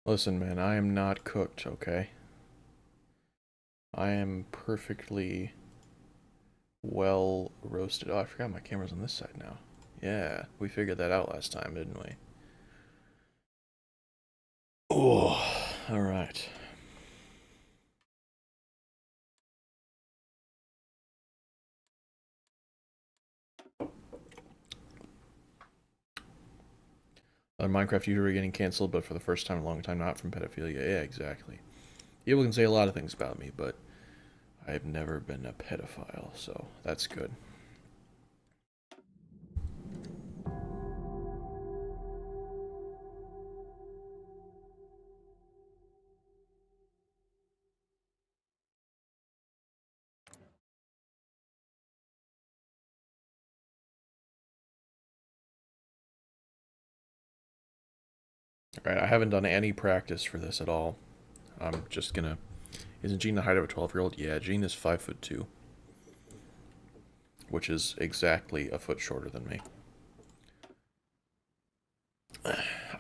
Listen, man, I am not cooked, okay? I am perfectly well roasted. Oh, I forgot my camera's on this side now. Yeah, we figured that out last time, didn't we? Oh, alright. Minecraft YouTuber getting canceled, but for the first time in a long time, not from pedophilia. Yeah, exactly. People can say a lot of things about me, but I've never been a pedophile, so that's good. Alright, I haven't done any practice for this at all. I'm just gonna... Isn't Gene the height of a 12-year-old? Yeah, Gene is 5'2", which is exactly a foot shorter than me.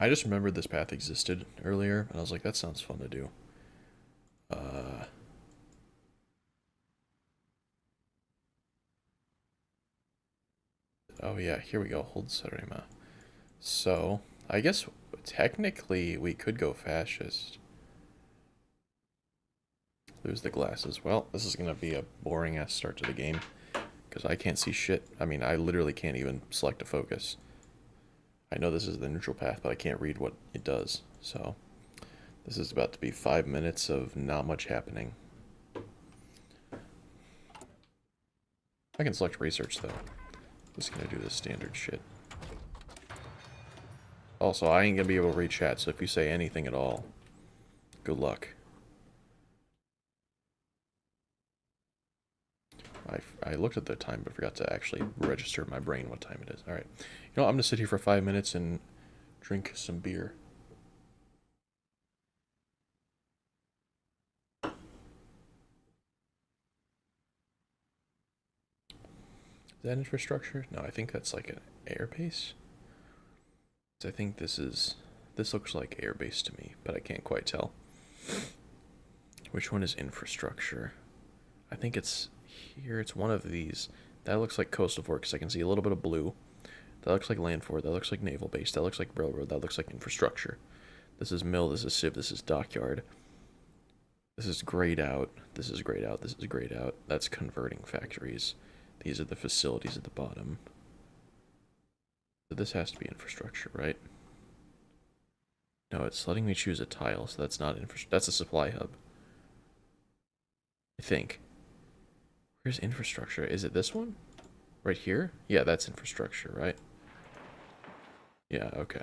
I just remembered this path existed earlier, and I was like, that sounds fun to do. Uh, oh yeah, here we go. Hold Sarema. So, I guess technically we could go fascist. Lose the glasses. Well, this is going to be a boring ass start to the game, because I can't see shit. I mean, I literally can't even select a focus. I know this is the neutral path, but I can't read what it does. So, this is about to be 5 minutes of not much happening. I can select research, though. Just gonna do the standard shit. Also, I ain't gonna be able to read chat, so if you say anything at all, good luck. I looked at the time, but forgot to actually register in my brain what time it is. Alright. You know what, I'm gonna sit here for 5 minutes and drink some beer. Is that infrastructure? No, I think that's like an airbase. I think this is... This looks like airbase to me, but I can't quite tell. Which one is infrastructure? I think it's here. It's one of these. That looks like coastal fort because I can see a little bit of blue. That looks like land fort. That looks like naval base. That looks like railroad. That looks like infrastructure. This is mill. This is civ. This is dockyard. This is grayed out. This is grayed out. This is grayed out. That's converting factories. These are the facilities at the bottom. So this has to be infrastructure, right? No, it's letting me choose a tile, so that's not infrastructure. That's a supply hub. I think. Where's infrastructure? Is it this one? Right here? Yeah, that's infrastructure, right? Yeah, okay.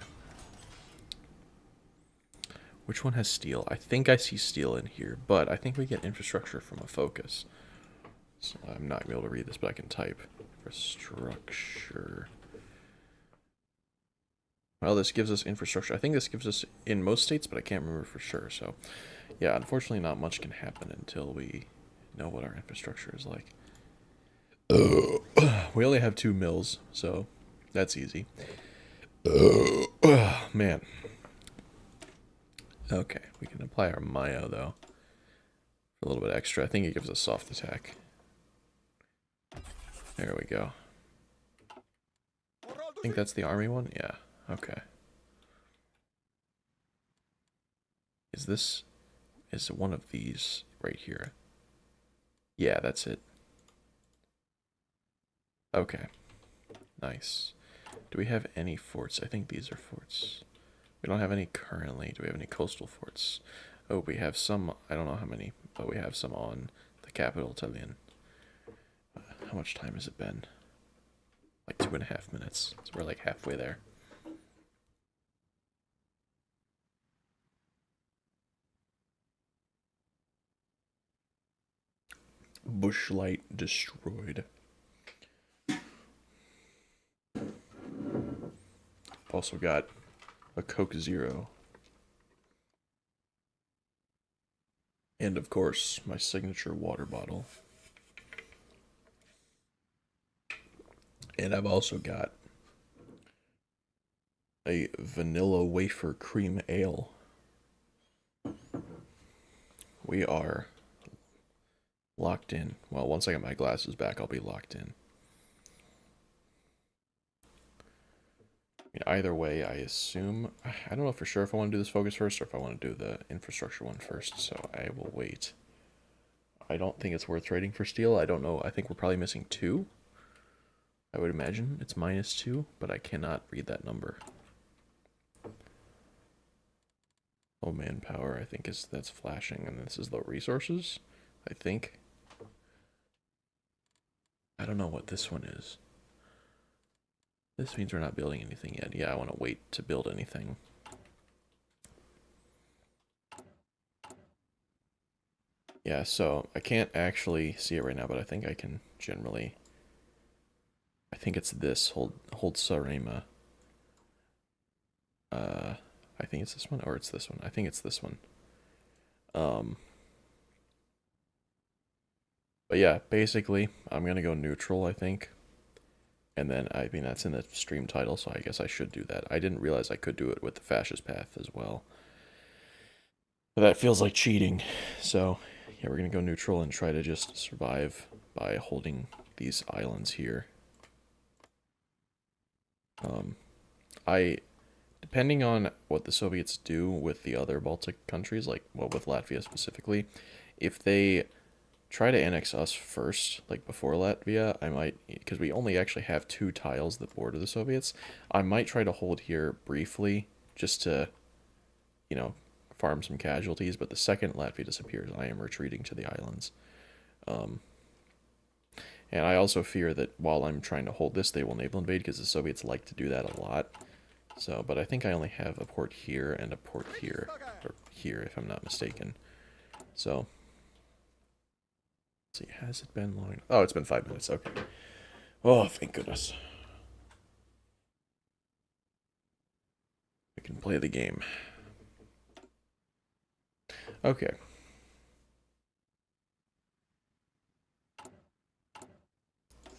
Which one has steel? I think I see steel in here, but I think we get infrastructure from a focus. So I'm not going to be able to read this, but I can type. Infrastructure. Well, this gives us infrastructure. I think this gives us in most states, but I can't remember for sure. So, yeah, unfortunately, not much can happen until we know what our infrastructure is like. We only have 2 mills, so that's easy. Man. Okay, we can apply our Maya, though. A little bit extra. I think it gives us soft attack. There we go. I think that's the army one? Yeah, okay. Is one of these right here? Yeah, that's it. Okay, nice. Do we have any forts? I think these are forts. We don't have any currently. Do we have any coastal forts? Oh, we have some. I don't know how many, but we have some on the capital, Tallinn. How much time has it been? Like 2.5 minutes. So we're like halfway there. Bushlight destroyed. Also got a Coke Zero. And of course, my signature water bottle. And I've also got a vanilla wafer cream ale. we are locked in. Well, once I get my glasses back, I'll be locked in. Either way, I assume... I don't know for sure if I want to do this focus first or if I want to do the infrastructure one first, so I will wait. I don't think it's worth trading for steel. I don't know. I think we're probably missing 2. I would imagine it's -2, but I cannot read that number. Low manpower, I think that's flashing, and this is low resources, I think. I don't know what this one is. This means we're not building anything yet. Yeah, I want to wait to build anything. Yeah, so I can't actually see it right now, but I think I can generally... I think it's this, hold Sarema. I think it's this one, or it's this one. I think it's this one. But yeah, basically, I'm going to go neutral, I think. And then, I mean, that's in the stream title, so I guess I should do that. I didn't realize I could do it with the fascist path as well. But that feels like cheating. So, yeah, we're going to go neutral and try to just survive by holding these islands here. Depending on what the Soviets do with the other Baltic countries, like, well, with Latvia specifically, if they try to annex us first, like before Latvia, I might, because we only actually have 2 tiles that border the Soviets, I might try to hold here briefly, just to, you know, farm some casualties, but the second Latvia disappears, I am retreating to the islands. And I also fear that while I'm trying to hold this, they will naval invade, because the Soviets like to do that a lot. So, but I think I only have a port here and a port here, or here if I'm not mistaken. So, let's see, has it been long? Oh, it's been 5 minutes, okay. Oh, thank goodness. I can play the game. Okay.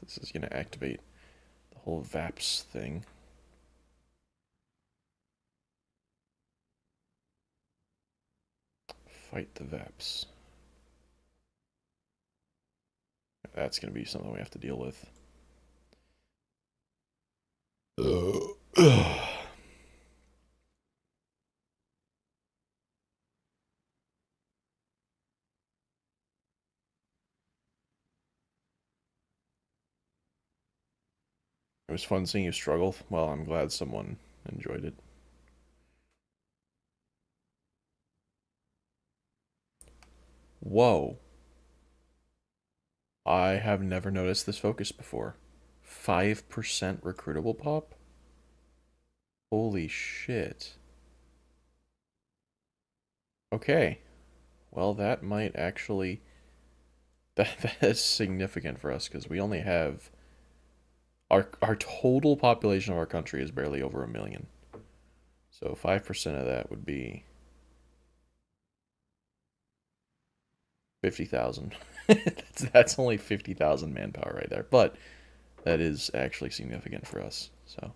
This is going to activate the whole VAPS thing. Fight the VAPS. That's going to be something we have to deal with. It was fun seeing you struggle. Well, I'm glad someone enjoyed it. Whoa. I have never noticed this focus before. 5% recruitable pop? Holy shit. Okay. Well, that might actually... That is significant for us, because we only have... Our total population of our country is barely over 1 million. So 5% of that would be... 50,000. That's only 50,000 manpower right there. But that is actually significant for us, so...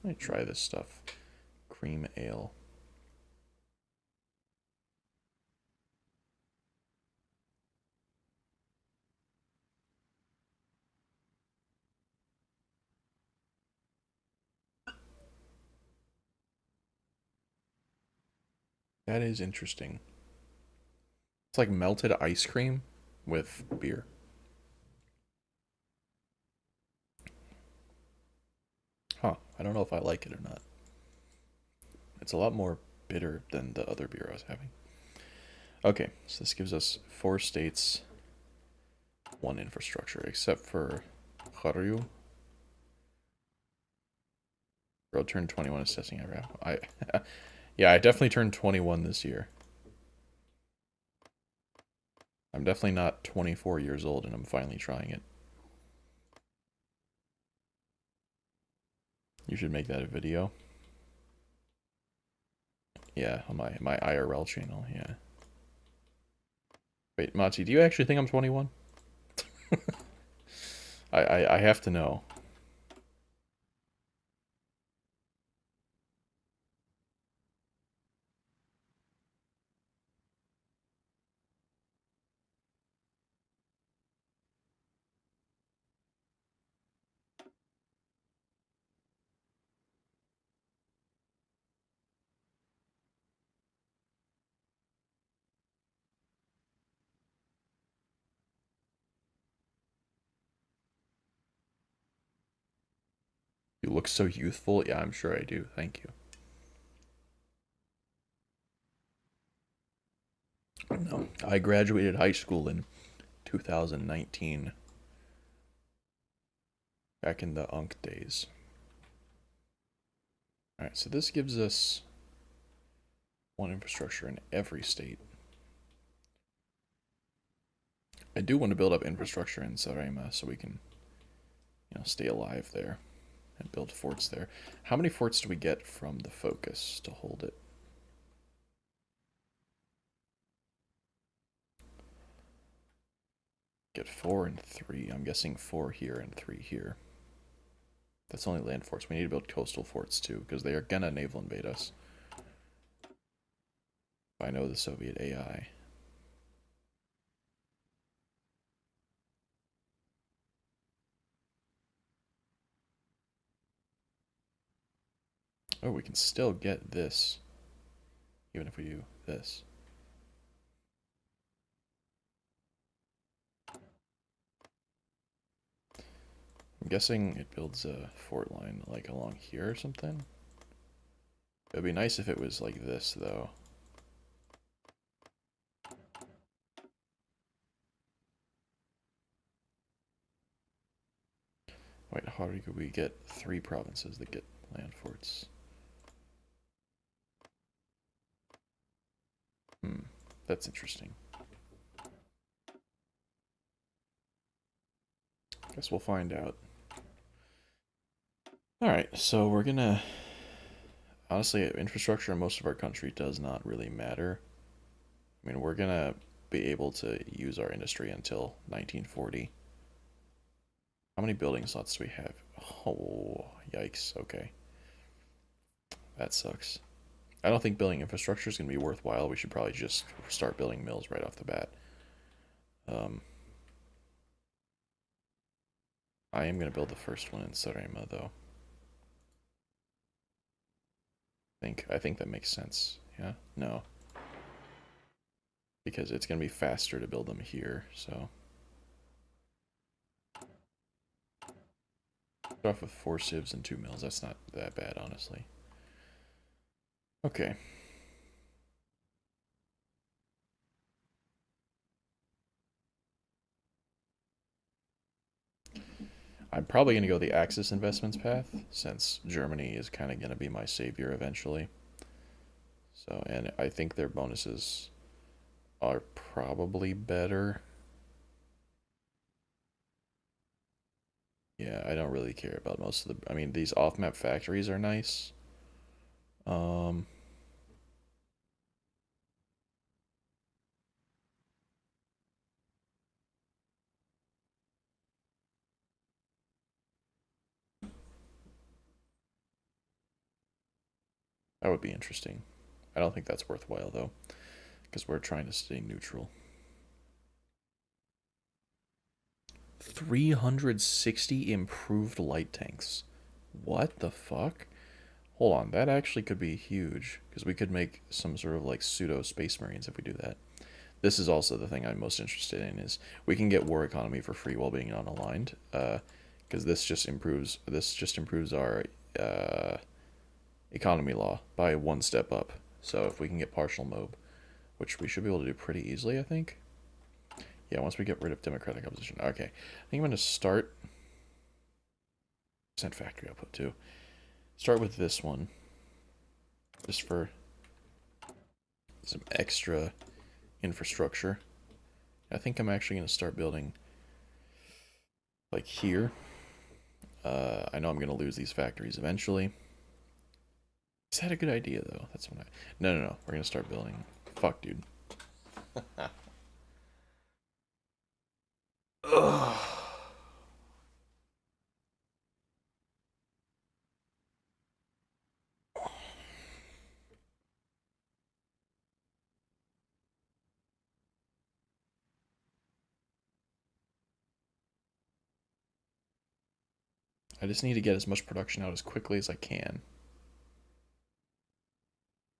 Let me try this stuff. Cream ale. That is interesting. It's like melted ice cream with beer. Huh. I don't know if I like it or not. It's a lot more bitter than the other beer I was having. Okay, so this gives us 4 states, 1 infrastructure, except for Kharyu. Bro turned 21 is testing every yeah, I definitely turned 21 this year. I'm definitely not 24 years old, and I'm finally trying it. You should make that a video. Yeah, on my IRL channel, yeah. Wait, Mati, do you actually think I'm 21? I have to know. You look so youthful. Yeah, I'm sure I do. Thank you. No, I graduated high school in 2019, back in the UNC days. All right, so this gives us one infrastructure in every state. I do want to build up infrastructure in Sarema so we can, stay alive there and build forts there. How many forts do we get from the focus to hold it? Get 4 and 3. I'm guessing 4 here and 3 here. That's only land forts. We need to build coastal forts too, because they are gonna naval invade us. I know the Soviet AI. Oh, we can still get this, even if we do this. I'm guessing it builds a fort line like along here or something. It would be nice if it was like this, though. Wait, how do we get 3 provinces that get land forts? That's interesting. Guess we'll find out. Alright, so we're gonna... Honestly, infrastructure in most of our country does not really matter. I mean, we're gonna be able to use our industry until 1940. How many building slots do we have? Oh, yikes. Okay. That sucks. I don't think building infrastructure is going to be worthwhile. We should probably just start building mills right off the bat. Um, I am going to build the first one in Sarema, though. I think that makes sense. Yeah? No. Because it's going to be faster to build them here, so. Start off with 4 civs and 2 mills. That's not that bad, honestly. Okay. I'm probably going to go the Axis investments path, since Germany is kind of going to be my savior eventually. So, and I think their bonuses are probably better. Yeah, I don't really care about most of the... I mean, these off-map factories are nice. Um, that would be interesting. I don't think that's worthwhile, though, because we're trying to stay neutral. 360 improved light tanks. What the fuck? Hold on, that actually could be huge, because we could make some sort of like pseudo space marines if we do that. This is also the thing I'm most interested in, is we can get war economy for free while being unaligned, because this just improves our economy law by 1 step up. So if we can get partial mob, which we should be able to do pretty easily, I think. Yeah, once we get rid of democratic opposition. Okay, I think I'm going to start... Percent factory output too. Start with this one, just for some extra infrastructure. I think I'm actually going to start building like here. I know I'm going to lose these factories eventually. Is that a good idea, though? That's what I... No. We're going to start building. Fuck, dude. Ugh. I just need to get as much production out as quickly as I can.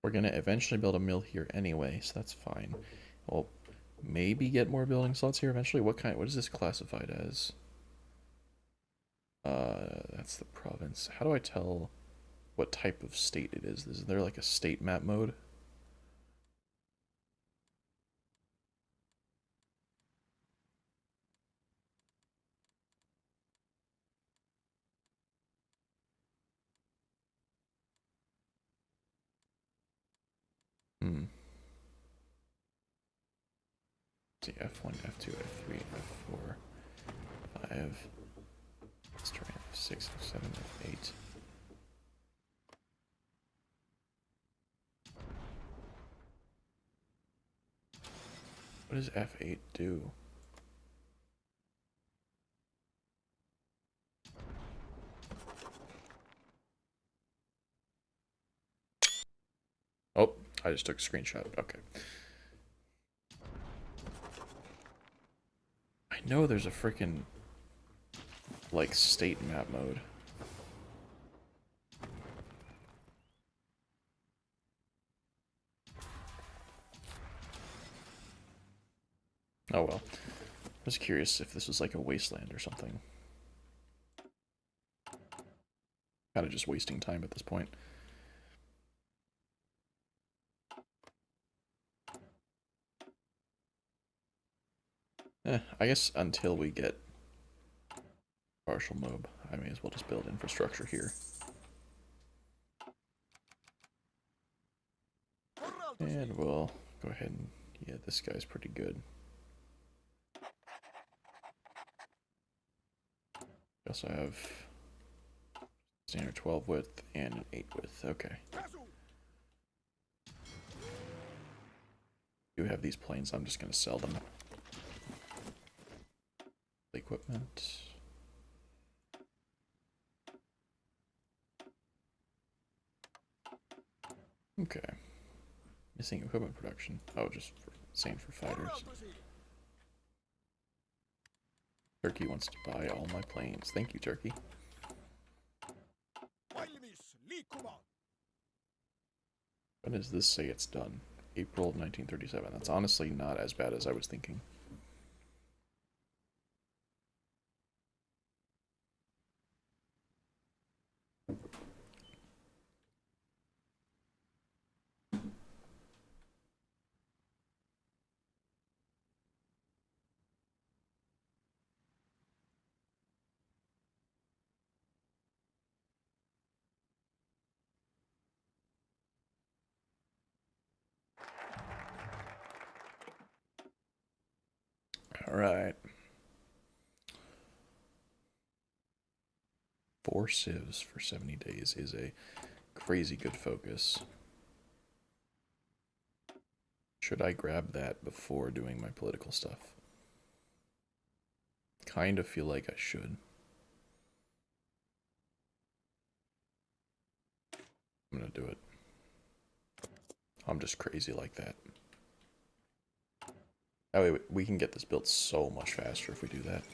We're going to eventually build a mill here anyway, so that's fine. We'll maybe get more building slots here eventually. What is this classified as? That's the province. How do I tell what type of state it is? Is there like a state map mode? Hmm. See, F1, F2, F3, F4, 5. Let's try F6, F7, F8. What does F8 do? Oh, I just took a screenshot. Okay. I know there's a freaking like state map mode. Oh well. I was curious if this was like a wasteland or something. Kind of just wasting time at this point. I guess until we get partial mob, I may as well just build infrastructure here. And we'll go ahead and, yeah, this guy's pretty good. We also have standard 12 width and an 8 width. Okay. Do have these planes, I'm just going to sell them. Equipment. Okay. Missing equipment production. Oh, just same for fighters. Turkey wants to buy all my planes. Thank you, Turkey. When does this say it's done? April of 1937. That's honestly not as bad as I was thinking. All right. 4 civs for 70 days is a crazy good focus. Should I grab that before doing my political stuff? Kind of feel like I should. I'm gonna do it. I'm just crazy like that. Oh, wait, we can get this built so much faster if we do that.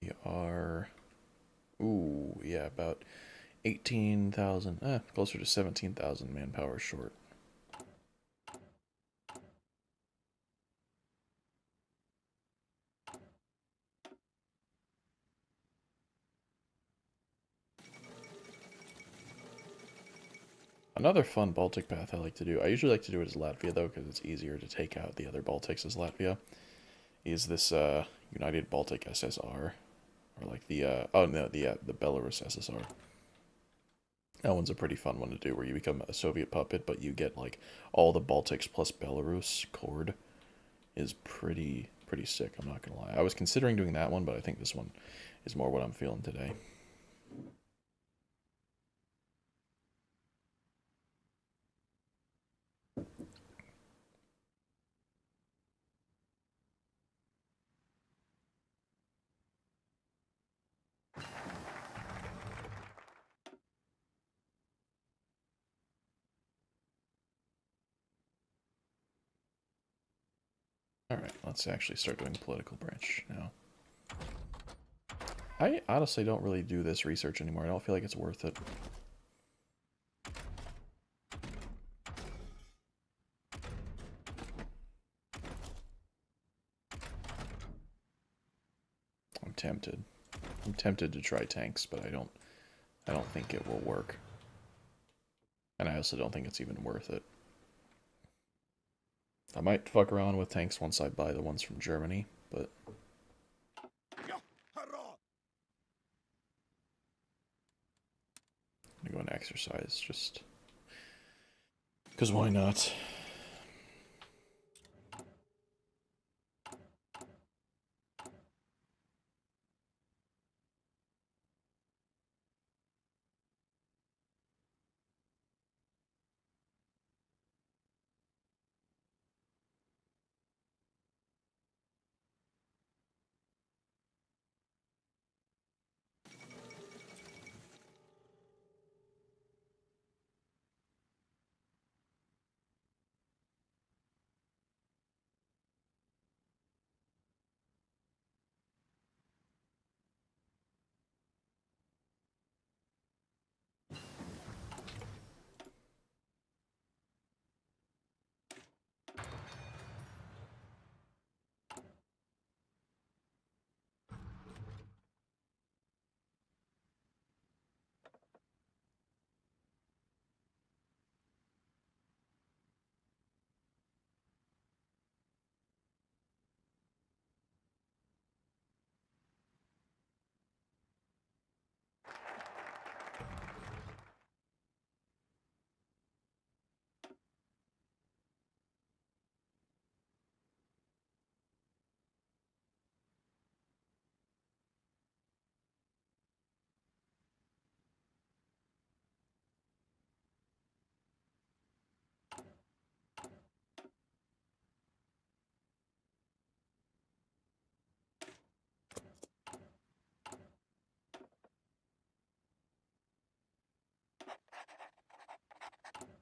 We are... Ooh, yeah, about 18,000, closer to 17,000 manpower short. Another fun Baltic path I like to do, I usually like to do it as Latvia though, because it's easier to take out the other Baltics as Latvia, is this United Baltic SSR, or like the, oh no, the Belarus SSR. That one's a pretty fun one to do, where you become a Soviet puppet, but you get like all the Baltics plus Belarus cord. Is pretty sick, I'm not gonna lie. I was considering doing that one, but I think this one is more what I'm feeling today. Alright, let's actually start doing the political branch now. I honestly don't really do this research anymore. I don't feel like it's worth it. I'm tempted. I'm tempted to try tanks, but I don't think it will work. And I also don't think it's even worth it. I might fuck around with tanks once I buy the ones from Germany, but I'm gonna go and exercise just because why not?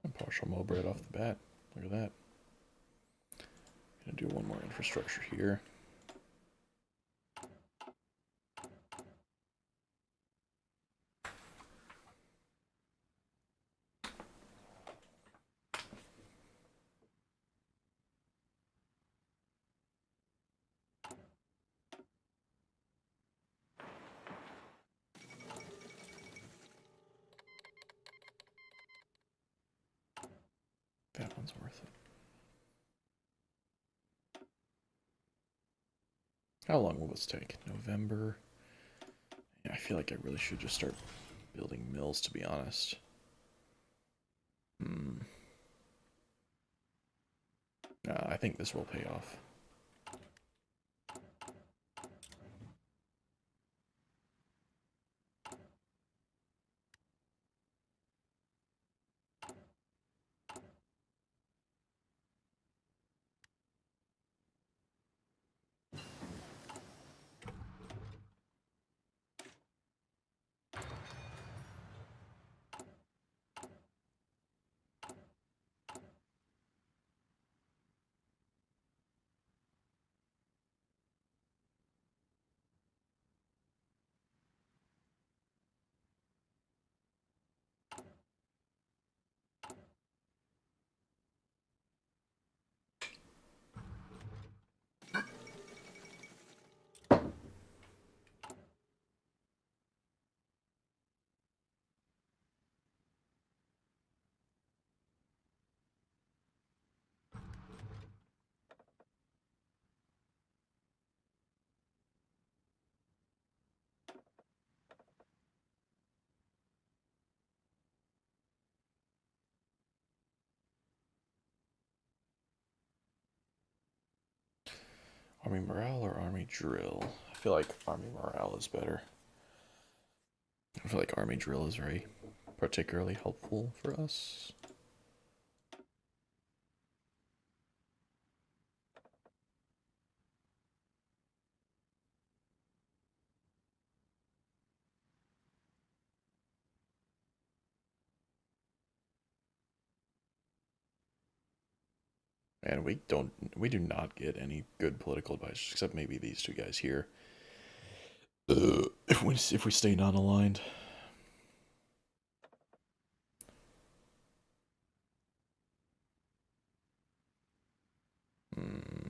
And partial mob right off the bat. Look at that. Gonna do one more infrastructure here. That one's worth it. How long will this take? November. Yeah, I feel like I really should just start building mills, to be honest. I think this will pay off. Army morale or army drill? I feel like army morale is better. I feel like army drill is very particularly helpful for us. And we do not get any good political advice, except maybe these two guys here. If we stay non-aligned. Hmm.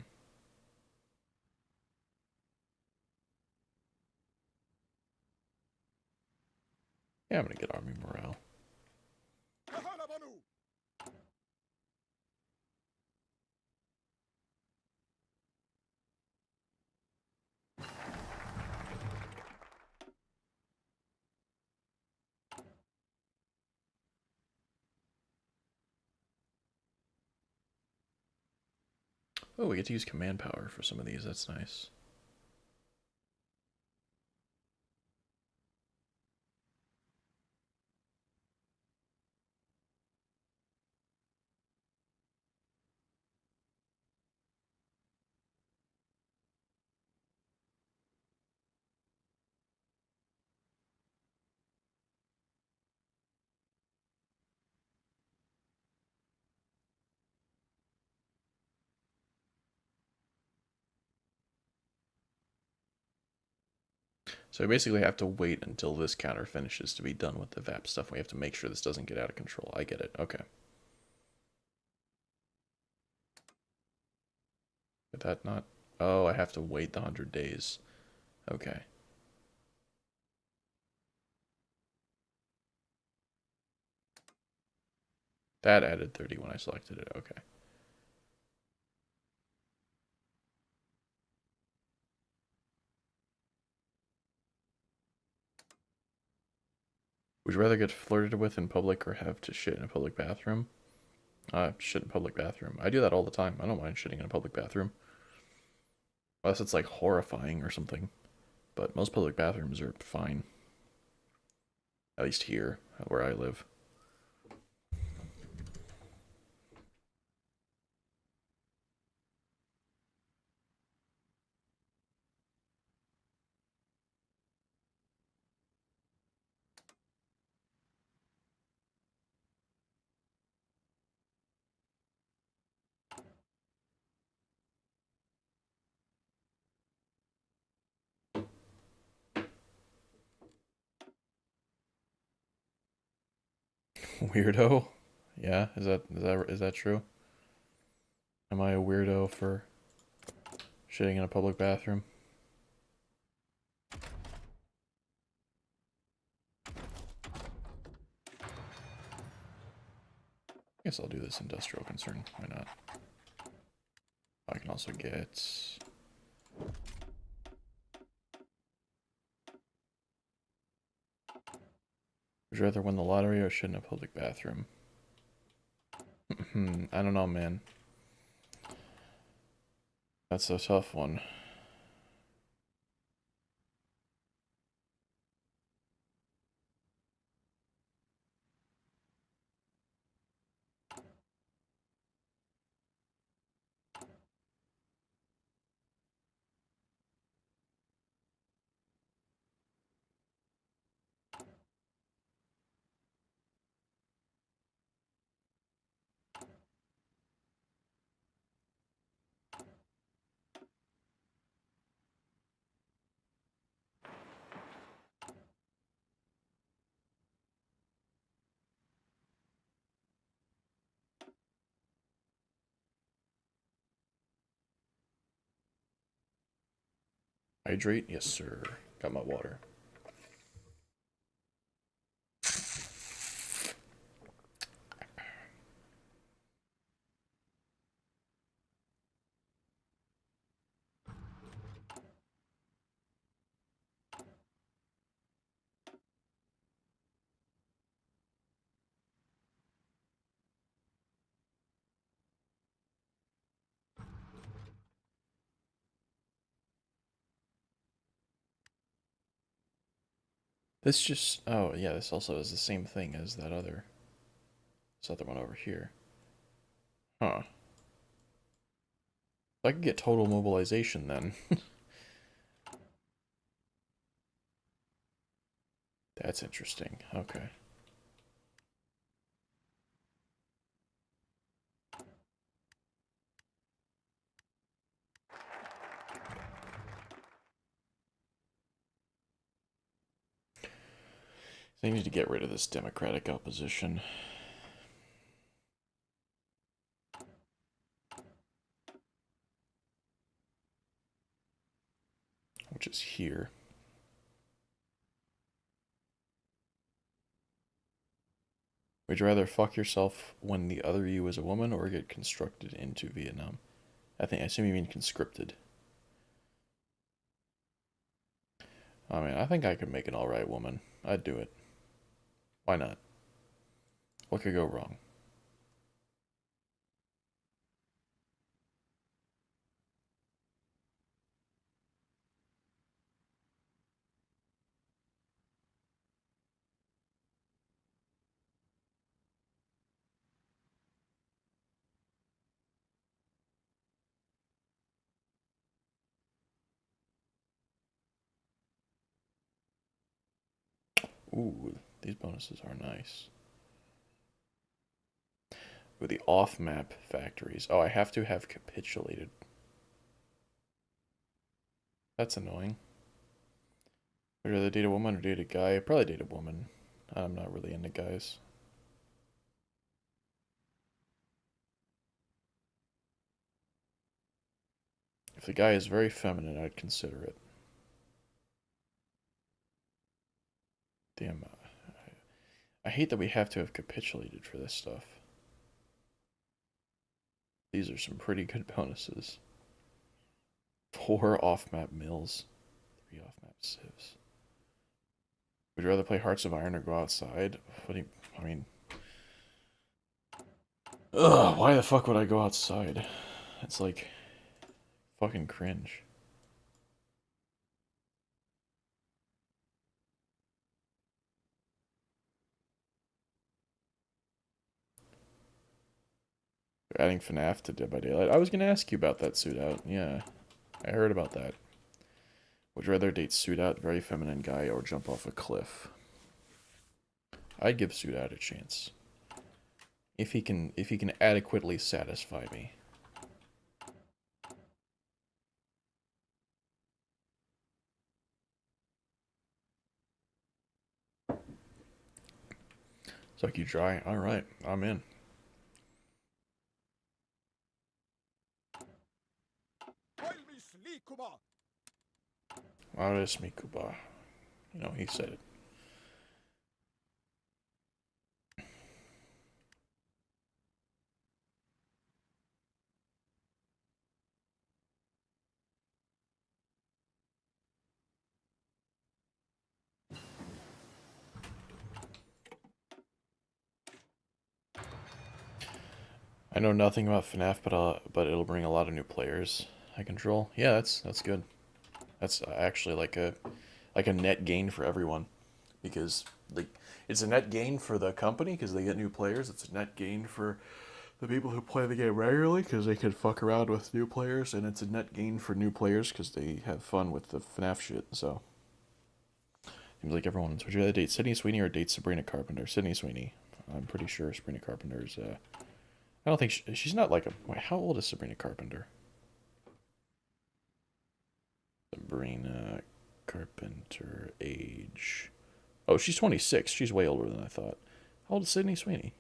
Yeah, I'm gonna get army morale. Oh, we get to use command power for some of these. That's nice. So we basically have to wait until this counter finishes to be done with the VAP stuff. We have to make sure this doesn't get out of control. I get it. Okay. Did that not? Oh, I have to wait the 100 days. Okay. That added 30 when I selected it. Okay. Would you rather get flirted with in public or have to shit in a public bathroom? Shit in a public bathroom. I do that all the time. I don't mind shitting in a public bathroom. Unless it's like horrifying or something. But most public bathrooms are fine. At least here, where I live. Weirdo? Yeah, is that true? Am I a weirdo for shitting in a public bathroom? I guess I'll do this industrial concern. Why not? I can also get... Would you rather win the lottery or shit in a public bathroom? I don't know, man. That's a tough one. Hydrate? Yes, sir. Got my water. This just... Oh, yeah, this also is the same thing as this other one over here. Huh. I could get total mobilization then. That's interesting. Okay. They need to get rid of this democratic opposition. Which is here. Would you rather fuck yourself when the other you is a woman or get conscripted into Vietnam? I assume you mean conscripted. I mean, I think I could make an alright woman. I'd do it. Why not? What could go wrong? Ooh, these bonuses are nice. With the off-map factories. Oh, I have to have capitulated. That's annoying. Would you rather date a woman or date a guy? I'd probably date a woman. I'm not really into guys. If the guy is very feminine, I'd consider it. Damn. I hate that we have to have capitulated for this stuff. These are some pretty good bonuses. 4 off-map mills. 3 off-map civs. Would you rather play Hearts of Iron or go outside? What do you... I mean... Ugh, why the fuck would I go outside? It's like... fucking cringe. They're adding FNAF to Dead by Daylight. I was gonna ask you about that suit out. Yeah, I heard about that. Would you rather date suit out, very feminine guy, or jump off a cliff? I'd give suit out a chance. If he can adequately satisfy me. Suck you dry. All right, I'm in. Ares mi Kuba. You know, he said it. I know nothing about FNAF, but it'll bring a lot of new players I control. Yeah, that's good. That's actually like a net gain for everyone, because like it's a net gain for the company because they get new players. It's a net gain for the people who play the game regularly because they can fuck around with new players, and it's a net gain for new players because they have fun with the FNAF shit. So seems like everyone's. Would you rather date Sydney Sweeney or date Sabrina Carpenter? Sydney Sweeney. I'm pretty sure Sabrina Carpenter's. I don't think she's not like a. Wait, how old is Sabrina Carpenter? Sabrina Carpenter age. Oh, she's 26. She's way older than I thought. How old is Sydney Sweeney?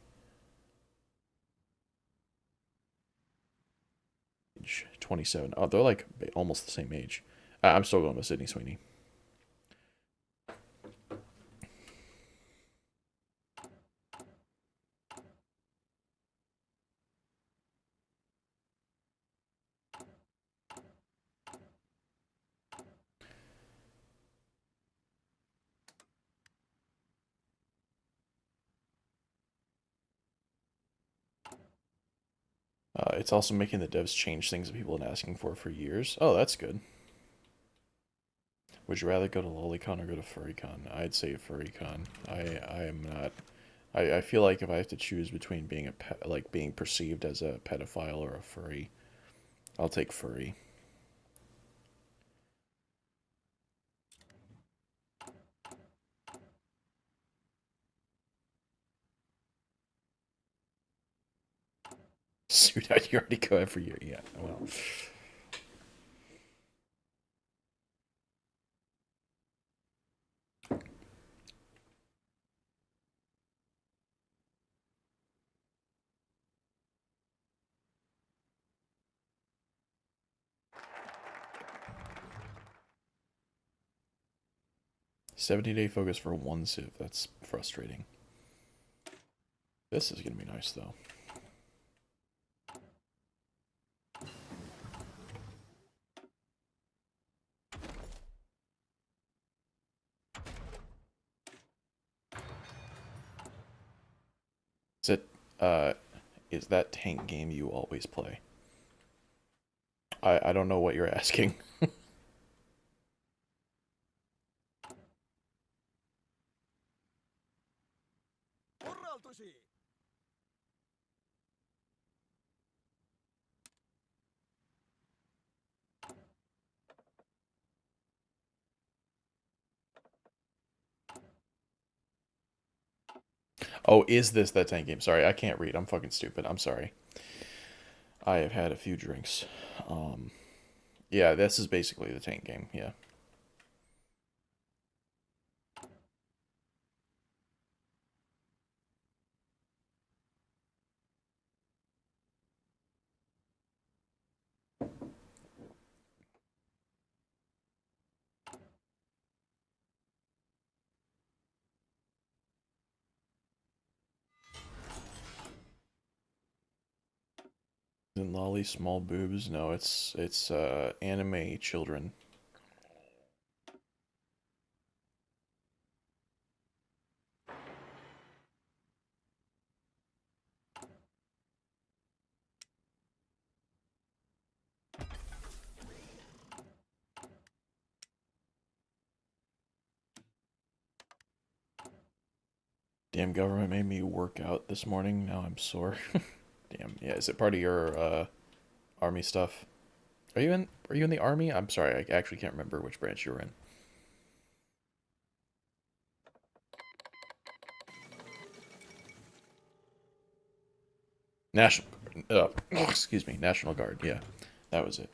Age 27. Oh, they're like almost the same age. I'm still going with Sydney Sweeney. It's also making the devs change things that people have been asking for years. Oh, that's good. Would you rather go to LollyCon or go to FurryCon? I'd say FurryCon. I am not. I feel like if I have to choose between being a pet, like being perceived as a pedophile or a furry, I'll take furry. Suit out, you already go every year. Yeah, well. 70-day focus for one civ. That's frustrating. This is gonna be nice though. Is it is that tank game you always play? I don't know what you're asking. Oh, is this that tank game? Sorry, I can't read. I'm fucking stupid. I'm sorry. I have had a few drinks. Um, yeah, this is basically the tank game. Yeah. Isn't Lolly small boobs? No, it's anime children. Damn, government made me work out this morning. Now I'm sore. Damn. Yeah, is it part of your army stuff? Are you in the army? I'm sorry, I actually can't remember which branch you were in. National excuse me, National Guard. Yeah. That was it.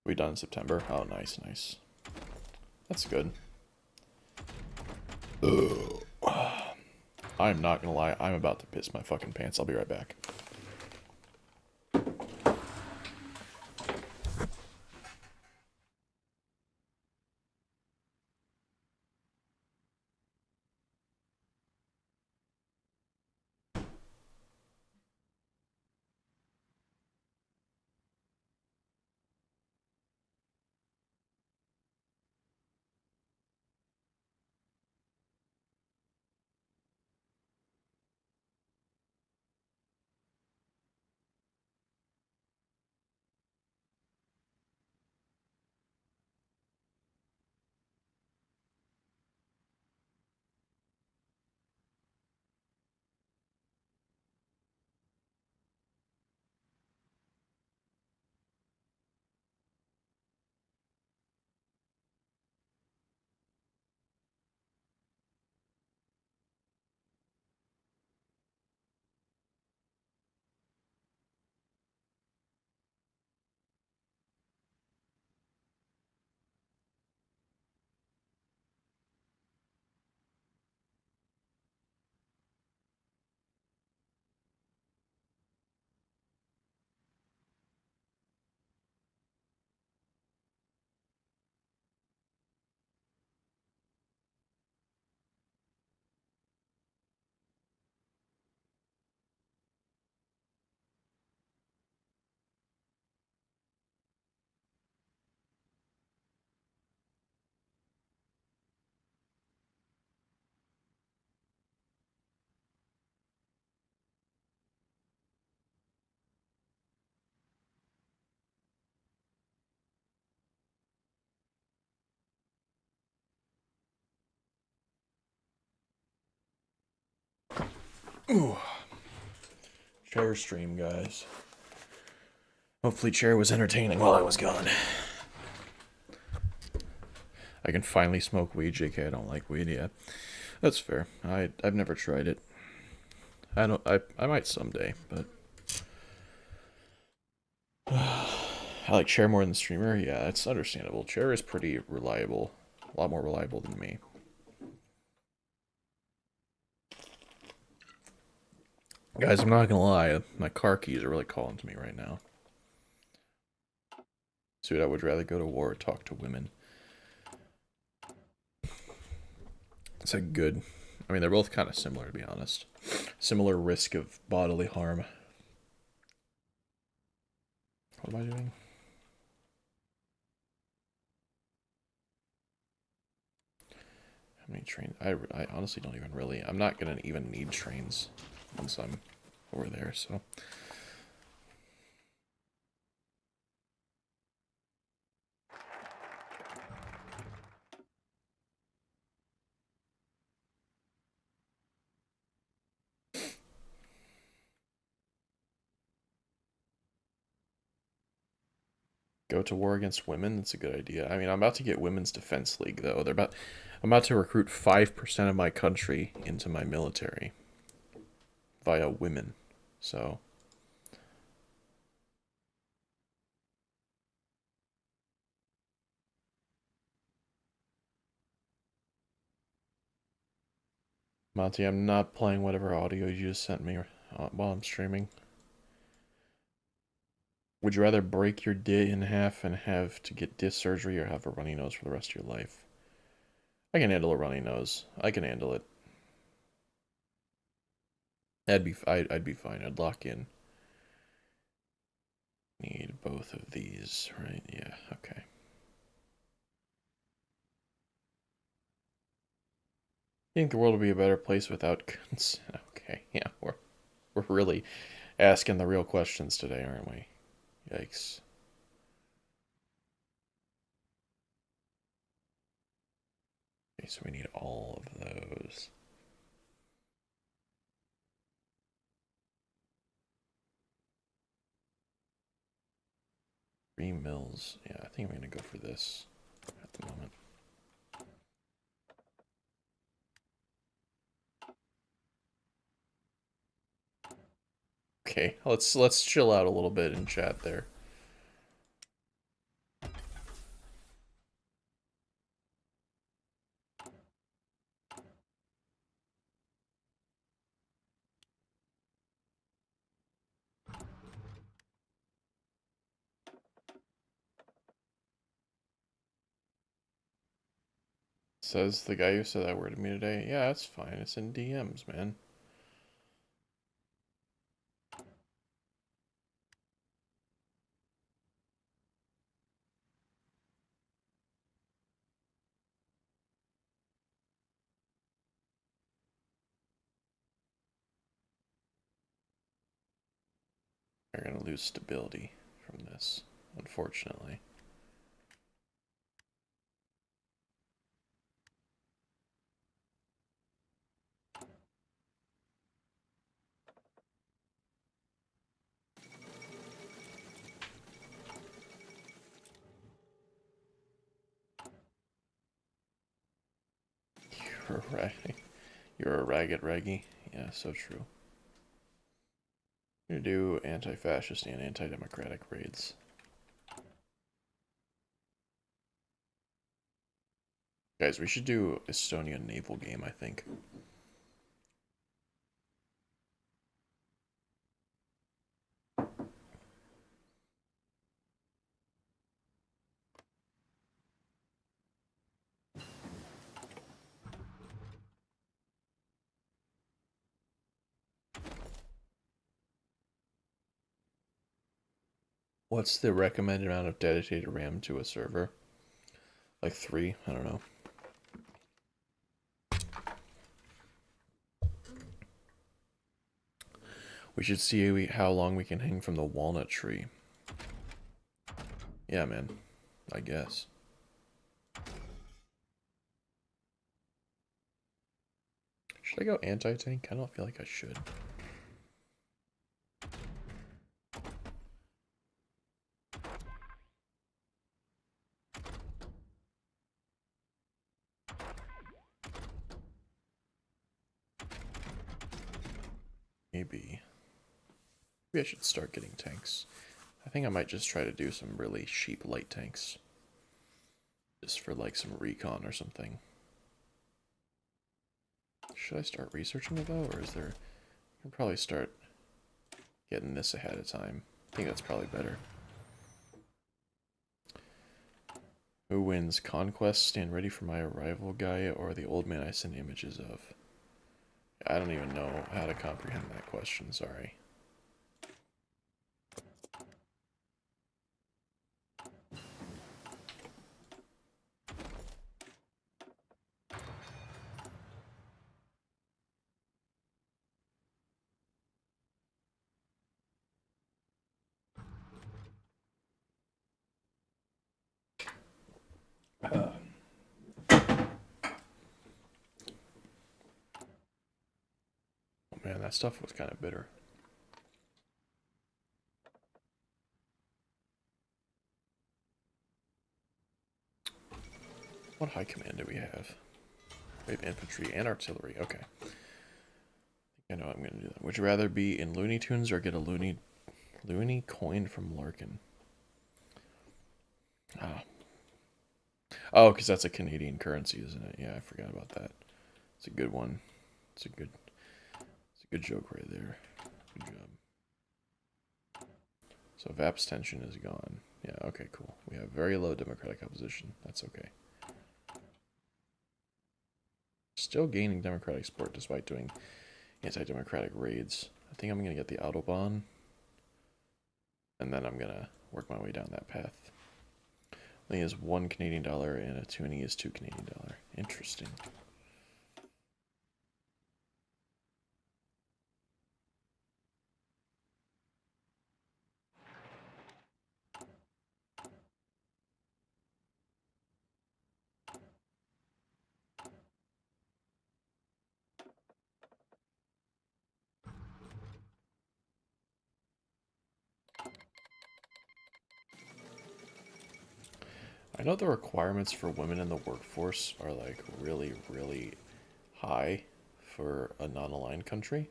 We done in September. Oh, nice, nice. That's good. Ugh. I'm not gonna lie, I'm about to piss my fucking pants. I'll be right back. Ooh. Chair stream, guys. Hopefully chair was entertaining while I was gone. I can finally smoke weed, JK. I don't like weed yet. That's fair. I've never tried it. I might someday, but I like Chair more than the streamer. Yeah, that's understandable. Chair is pretty reliable, a lot more reliable than me. Guys, I'm not gonna lie, my car keys are really calling to me right now. Dude, I would rather go to war or talk to women. It's a good. I mean, they're both kind of similar, to be honest. Similar risk of bodily harm. What am I doing? How many trains? I honestly don't even really. I'm not going to even need trains once I'm over there, so. Go to war against women? That's a good idea. I mean, I'm about to get Women's Defense League, though. I'm about to recruit 5% of my country into my military via women. So, Monty, I'm not playing whatever audio you just sent me while I'm streaming. Would you rather break your day in half and have to get disc surgery or have a runny nose for the rest of your life? I can handle a runny nose. I can handle it. I'd be fine. I'd lock in. Need both of these, right? Yeah, okay. You think the world would be a better place without guns? Okay, yeah, we're really asking the real questions today, aren't we? Yikes. Okay, so we need all of those. Three mills. Yeah, I think I'm gonna go for this at the moment. Okay, let's chill out a little bit in chat there. Says the guy who said that word to me today. Yeah, that's fine. It's in DMs, man. We're gonna lose stability from this, unfortunately. You're right. You're a ragged raggy. Yeah, so true. I'm gonna do anti-fascist and anti-democratic raids. Guys, we should do Estonia naval game, I think. What's the recommended amount of dedicated RAM to a server? Like 3? I don't know. We should see how long we can hang from the walnut tree. Yeah, man. I guess. Should I go anti-tank? I don't feel like I should. Maybe. Maybe I should start getting tanks. I think I might just try to do some really cheap light tanks. Just for like some recon or something. Should I start researching it though, or is there... I can probably start getting this ahead of time. I think that's probably better. Who wins? Conquest, stand ready for my arrival, Gaia, or the old man I send images of? I don't even know how to comprehend that question, sorry. Oh man, that stuff was kind of bitter. What high command do we have? We have infantry and artillery. Okay. I know I'm gonna do that. Would you rather be in Looney Tunes or get a Looney coin from Larkin? Ah. Oh, because that's a Canadian currency, isn't it? Yeah, I forgot about that. It's a good one. It's a good joke right there. Good job. So VAP's tension is gone. Yeah, okay, cool. We have very low democratic opposition. That's okay. Still gaining democratic support despite doing anti-democratic raids. I think I'm going to get the Autobahn. And then I'm going to work my way down that path. I think it's $1 Canadian and a tuning is $2 Canadian. Interesting. I know the requirements for women in the workforce are like really, really high for a non-aligned country.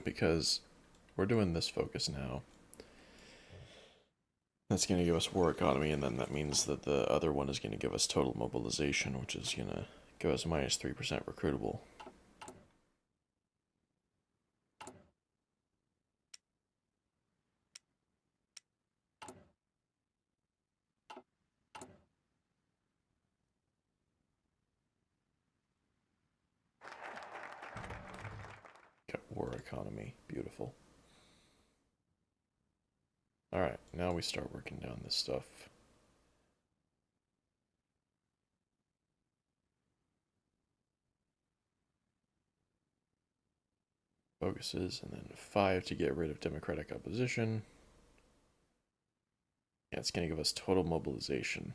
Because we're doing this focus now. That's going to give us war economy, and then that means that the other one is going to give us total mobilization, which is going to give us minus 3% recruitable. Got war economy. Beautiful. Alright, now we start working down this stuff. Focuses, and then 5 to get rid of democratic opposition. Yeah, it's going to give us total mobilization.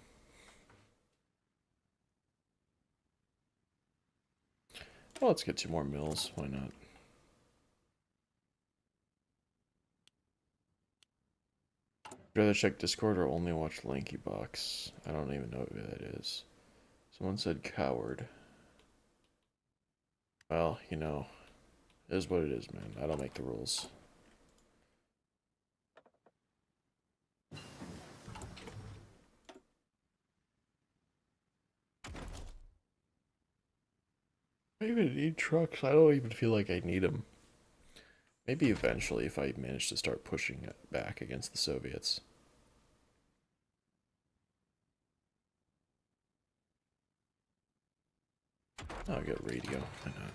Well, let's get 2 more mills. Why not? Would you rather check Discord or only watch Lanky Box? I don't even know who that is. Someone said coward. Well, you know, it is what it is, man. I don't make the rules. I even need trucks. I don't even feel like I need them. Maybe eventually if I manage to start pushing it back against the Soviets. Oh, I got radio. Why not?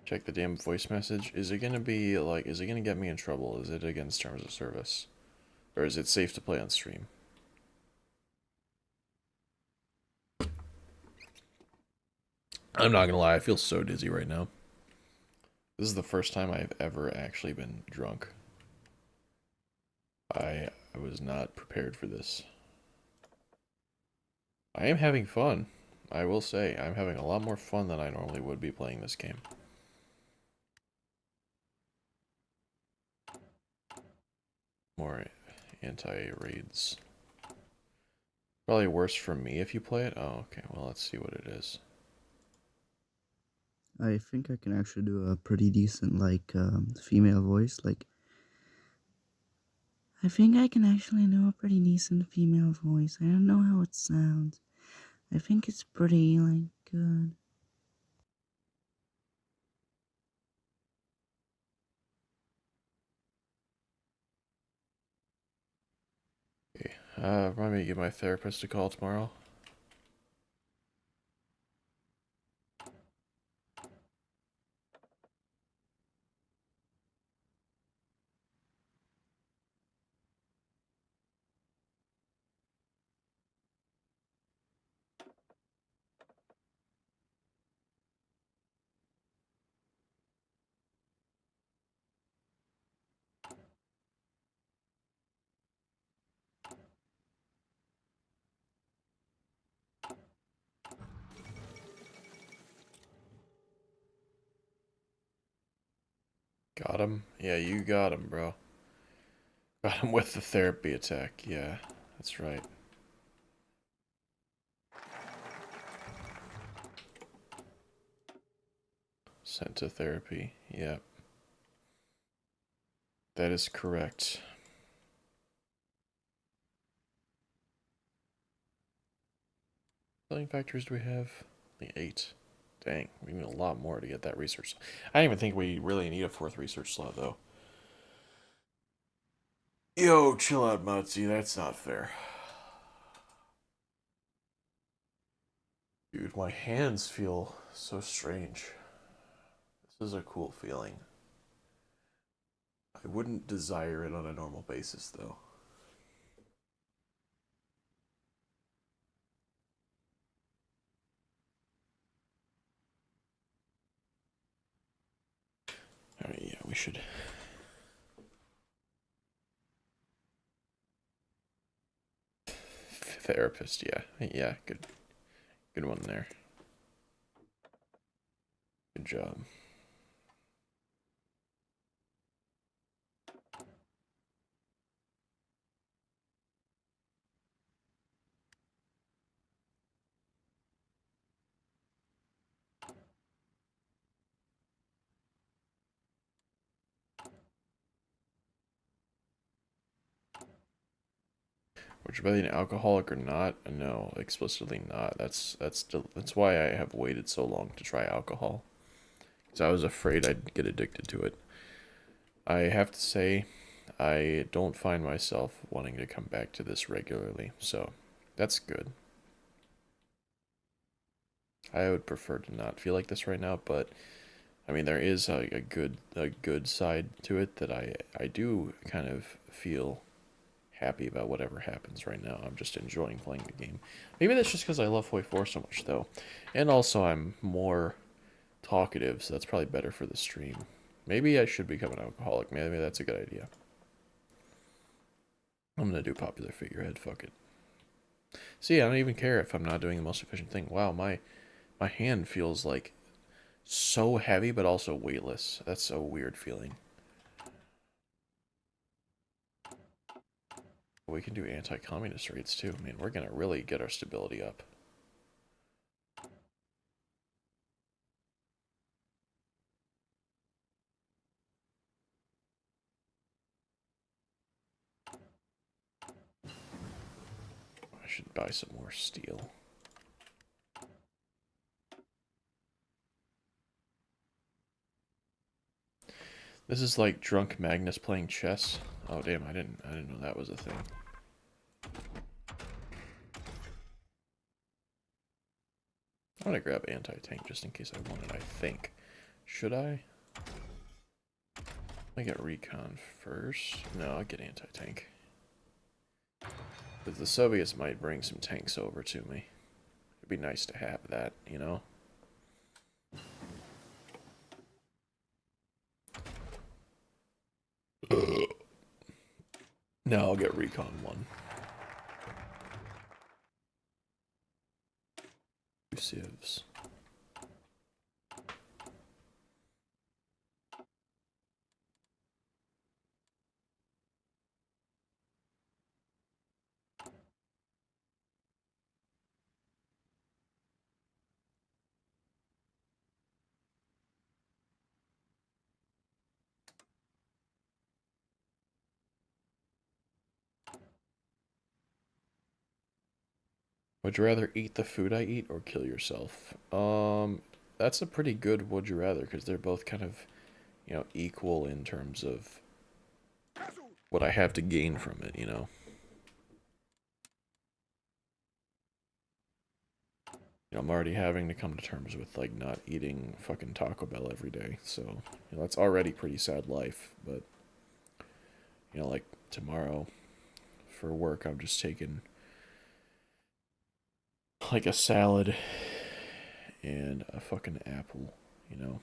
Check the damn voice message. Is it gonna be like, is it gonna get me in trouble? Is it against terms of service? Or is it safe to play on stream? I'm not gonna lie, I feel so dizzy right now. This is the first time I've ever actually been drunk. I was not prepared for this. I am having fun. I will say, I'm having a lot more fun than I normally would be playing this game. More anti-raids. Probably worse for me if you play it. Oh, okay. Well, let's see what it is. I think I can actually do a pretty decent, female voice. I think I can actually do a pretty decent female voice. I don't know how it sounds. I think it's pretty, good. Remind me to give my therapist a call tomorrow. Got him? Yeah, you got him, bro. Got him with the therapy attack. Yeah, that's right. Sent to therapy. Yep. That is correct. How many factors do we have? The 8. Dang, we need a lot more to get that research. I don't even think we really need a 4th research slot, though. Yo, chill out, Mutzi. That's not fair. Dude, my hands feel so strange. This is a cool feeling. I wouldn't desire it on a normal basis, though. Alright, yeah, we should. Therapist, yeah. Yeah, good one there. Good job. Would you rather be an alcoholic or not? No, explicitly not. That's why I have waited so long to try alcohol. Because I was afraid I'd get addicted to it. I have to say, I don't find myself wanting to come back to this regularly, so that's good. I would prefer to not feel like this right now, but I mean there is a good side to it that I do kind of feel happy about whatever happens right now. I'm just enjoying playing the game. Maybe that's just because I love Hoi 4 so much though, and also I'm more talkative, so that's probably better for the stream. Maybe I should become an alcoholic. Maybe that's a good idea. I'm gonna do popular figurehead. Fuck it. See, I don't even care if I'm not doing the most efficient thing. Wow, my hand feels like so heavy, but also weightless. That's a weird feeling. We can do anti-communist rates too. Man, we're gonna really get our stability up. I should buy some more steel. This is like drunk Magnus playing chess. Oh damn, I didn't know that was a thing. I'm gonna grab anti-tank just in case I want it, I think. Should I? I get recon first. No, I'll get anti-tank. Because the Soviets might bring some tanks over to me. It'd be nice to have that, you know? No, I'll get recon 1. 2 civs. Would you rather eat the food I eat or kill yourself? That's a pretty good would you rather because they're both kind of, equal in terms of what I have to gain from it, I'm already having to come to terms with like not eating fucking Taco Bell every day. So, that's already pretty sad life. But, like tomorrow for work, I'm just taking like a salad and a fucking apple, you know.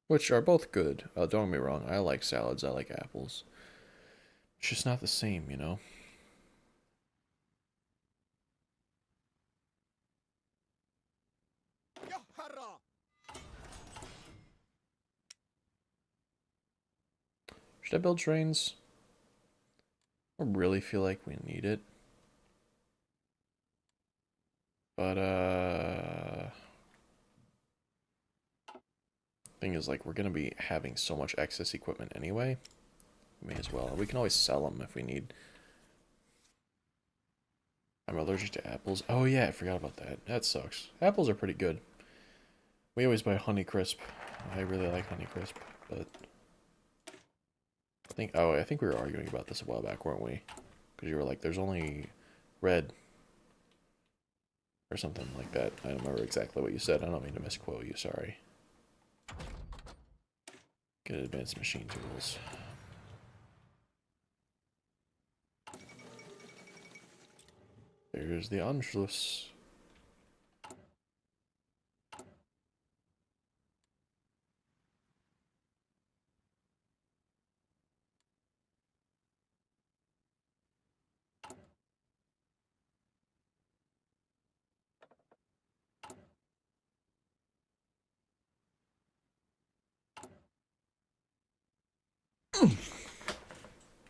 Which are both good. Don't get me wrong, I like salads, I like apples. It's just not the same, you know? Should I build trains? I really feel like we need it. But, thing is, like, we're gonna be having so much excess equipment anyway. May as well. We can always sell them if we need. I'm allergic to apples. Oh, yeah, I forgot about that. That sucks. Apples are pretty good. We always buy Honeycrisp. I really like Honeycrisp, but I think we were arguing about this a while back, weren't we? Because you were like, there's only red or something like that. I don't remember exactly what you said. I don't mean to misquote you, sorry. Get advanced machine tools. There's the Anschluss.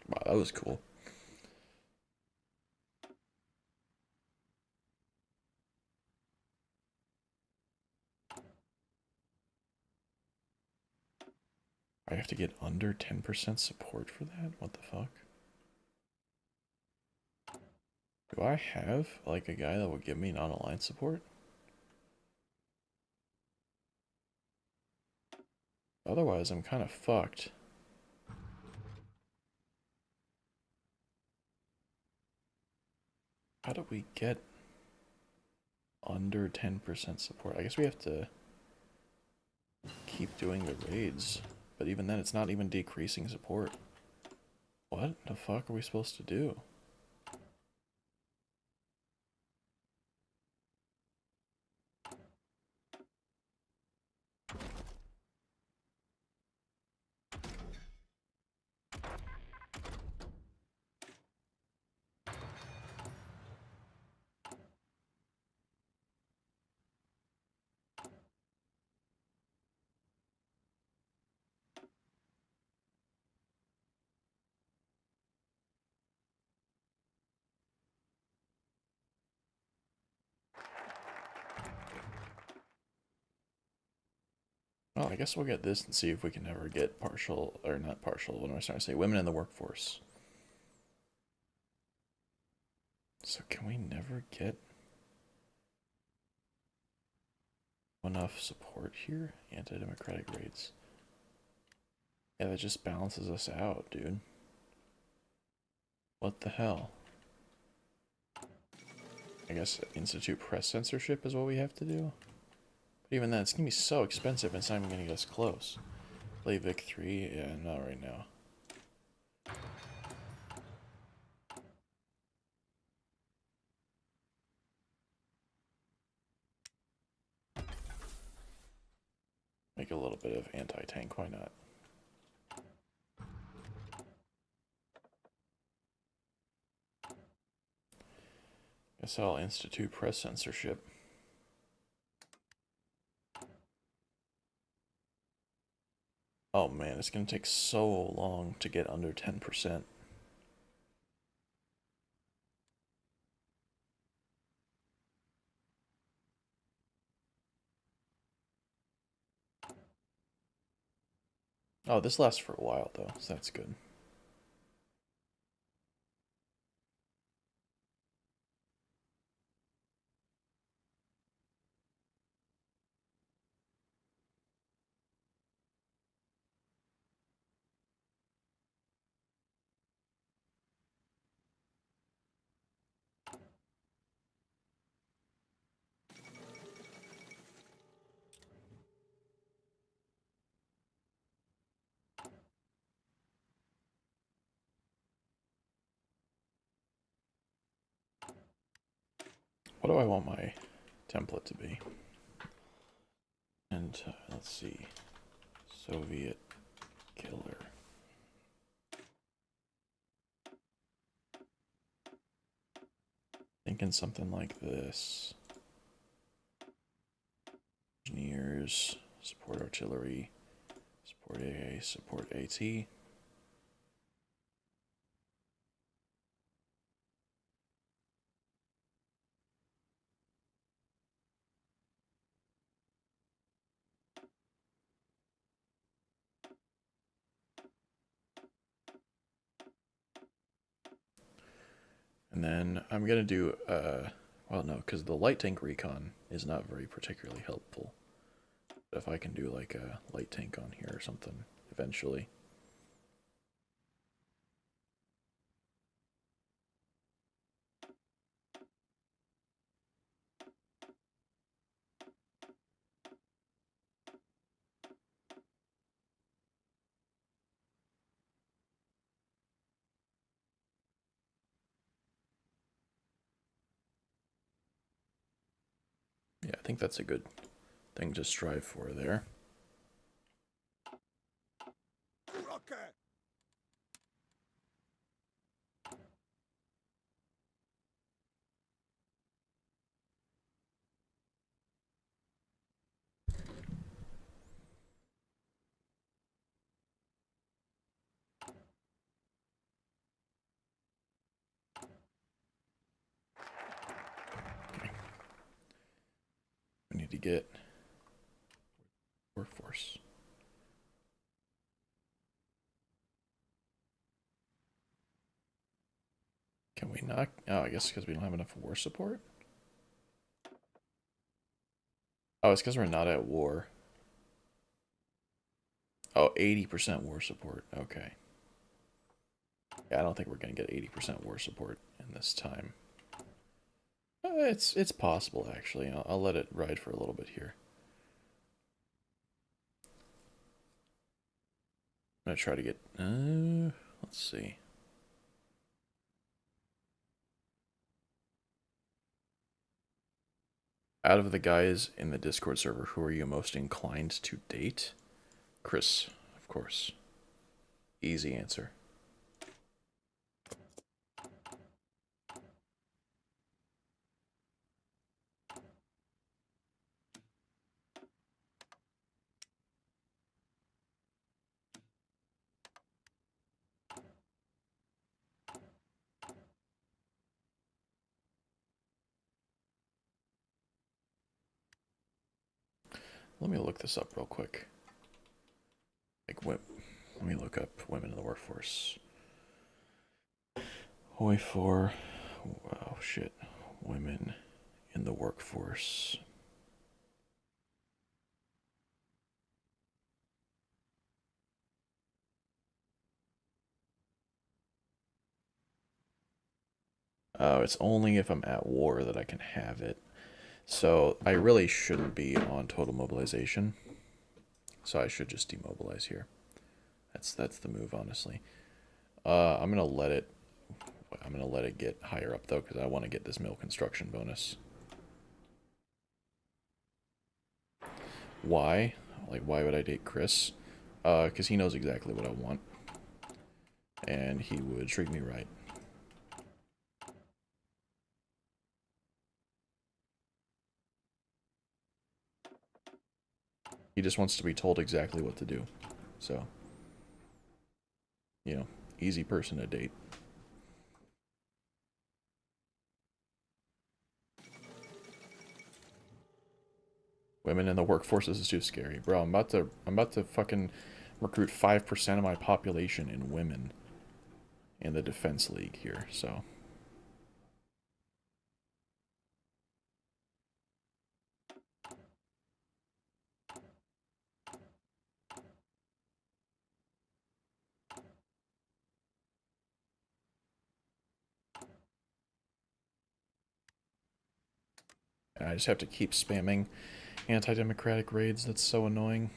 Wow, that was cool. I have to get under 10% support for that? What the fuck? Do I have, like, a guy that will give me non-aligned support? Otherwise, I'm kind of fucked. How do we get under 10% support? I guess we have to keep doing the raids. But even then, it's not even decreasing support. What the fuck are we supposed to do? Well, I guess we'll get this and see if we can ever get partial, or not partial, what am I trying to say? Women in the workforce. So can we never get enough support here? Anti-democratic raids. Yeah, that just balances us out, dude. What the hell? I guess institute press censorship is what we have to do. But even then, it's gonna be so expensive, and it's not even gonna get us close. Play Vic 3? Yeah, not right now. Make a little bit of anti-tank, why not? Guess I'll institute press censorship. Oh man, it's gonna take so long to get under 10%. Oh, this lasts for a while though, so that's good. What do I want my template to be? And let's see. Soviet killer. Thinking something like this. Engineers, support artillery, support AA, support AT. And then I'm going to do, well, no, because the light tank recon is not very particularly helpful. But if I can do like a light tank on here or something eventually. Yeah, I think that's a good thing to strive for there. Okay. We need to get workforce. Can we not? Oh, I guess because we don't have enough war support. Oh, it's because we're not at war. Oh, 80% war support. Okay. Yeah, I don't think we're going to get 80% war support in this time. It's possible, actually. I'll let it ride for a little bit here. I'm going to try to get... let's see. Out of the guys in the Discord server, who are you most inclined to date? Chris, of course. Easy answer. Let me look this up real quick. Let me look up women in the workforce. Hoi for... Oh, shit. Women in the workforce. Oh, it's only if I'm at war that I can have it. So I really shouldn't be on total mobilization. So I should just demobilize here. That's the move, honestly. I'm gonna let it get higher up though, because I want to get this mill construction bonus. Why? Like, why would I date Chris? Because he knows exactly what I want, and he would treat me right. He just wants to be told exactly what to do. So, you know, easy person to date. Women in the workforce is too scary, bro. I'm about to fucking recruit 5% of my population in women in the defense league here. So, I just have to keep spamming anti-democratic raids. That's so annoying.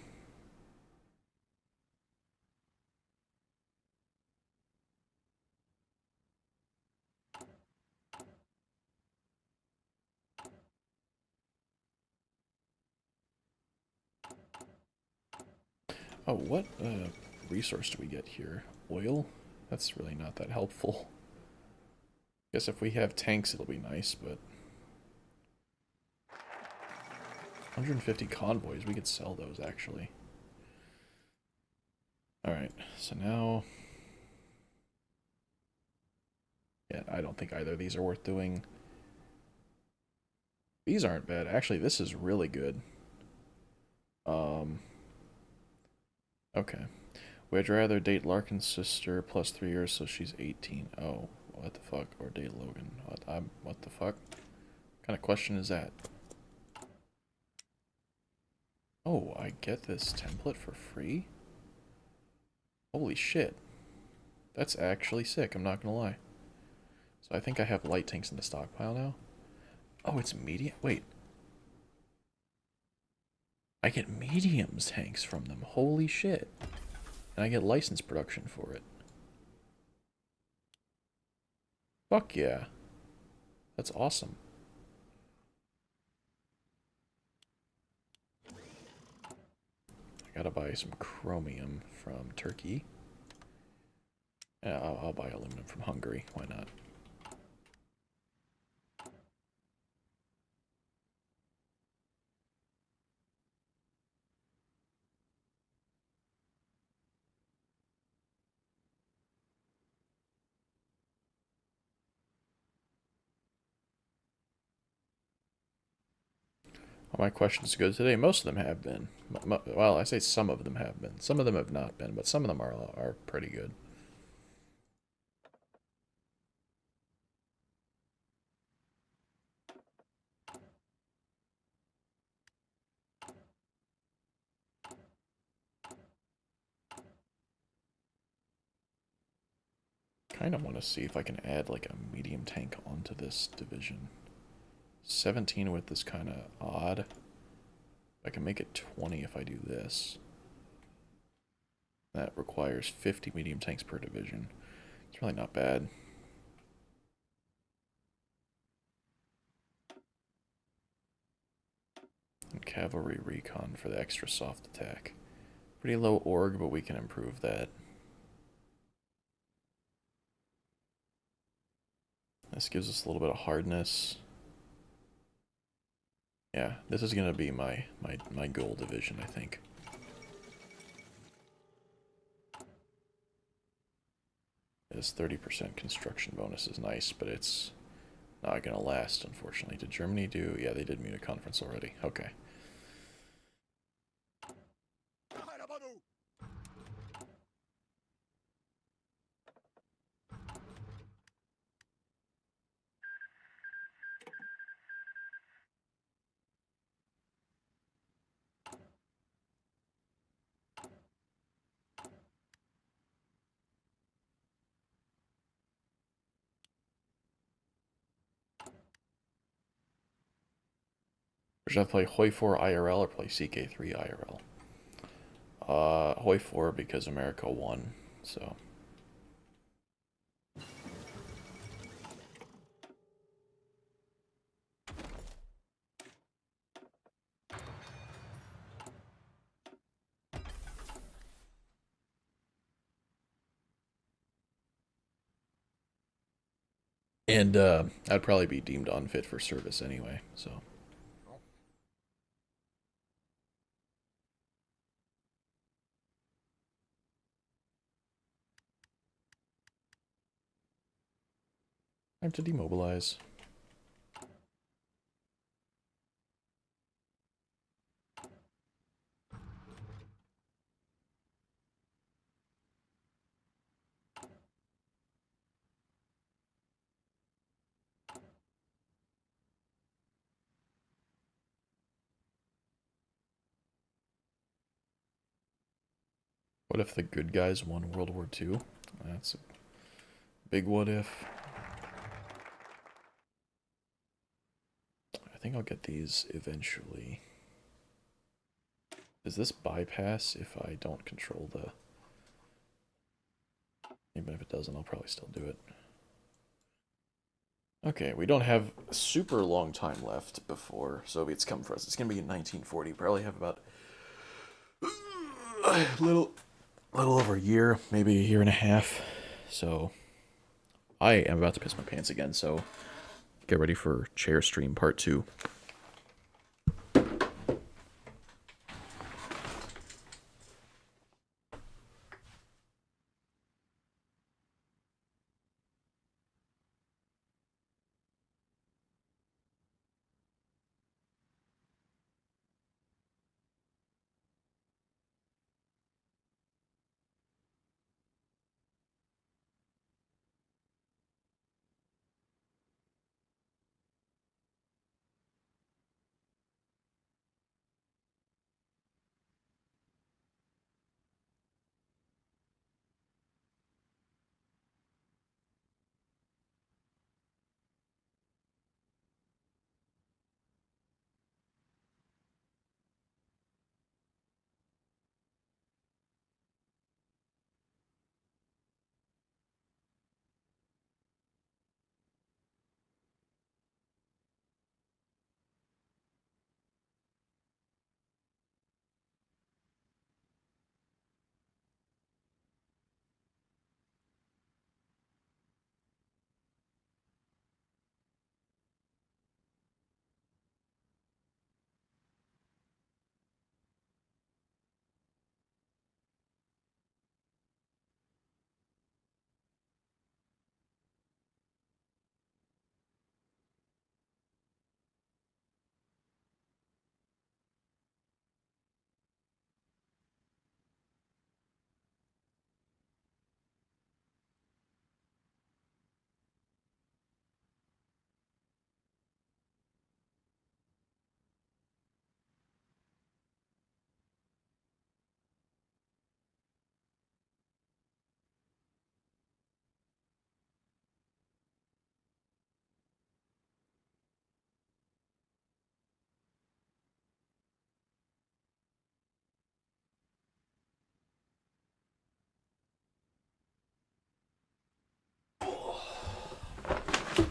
Oh, what resource do we get here? Oil? That's really not that helpful. Guess if we have tanks, it'll be nice, but 150 convoys, we could sell those actually. Alright, so now... Yeah, I don't think either of these are worth doing. These aren't bad. Actually, this is really good. Okay. Would you rather date Larkin's sister plus 3 years so she's 18? Oh, what the fuck? Or date Logan? What the fuck? What kind of question is that? Oh, I get this template for free? Holy shit. That's actually sick, I'm not gonna lie. So I think I have light tanks in the stockpile now. Oh, it's medium? Wait. I get mediums tanks from them. Holy shit. And I get license production for it. Fuck yeah. That's awesome. I gotta buy some chromium from Turkey. Yeah, I'll buy aluminum from Hungary. Why not? Are my questions good today? Most of them have been. Well, I say some of them have been. Some of them have not been, but some of them are pretty good. Kind of want to see if I can add like a medium tank onto this division. 17 width is kind of odd. I can make it 20 if I do this. That requires 50 medium tanks per division. It's really not bad. And cavalry recon for the extra soft attack. Pretty low org, but we can improve that. This gives us a little bit of hardness. Yeah, this is gonna be my goal division, I think. This 30% construction bonus is nice, but it's not gonna last, unfortunately. Did Germany do? Yeah, they did Munich conference already. Okay. Should I play Hoi 4 IRL or play CK3 IRL? Hoi 4 because America won, so. And I'd probably be deemed unfit for service anyway, so. Time to demobilize. What if the good guys won World War II? That's a big what if. I think I'll get these eventually. Does this bypass if I don't control the... Even if it doesn't, I'll probably still do it. Okay, we don't have a super long time left before Soviets come for us. It's going to be in 1940. Probably have about little over a year, maybe a year and a half. So I am about to piss my pants again. So get ready for chair stream part 2.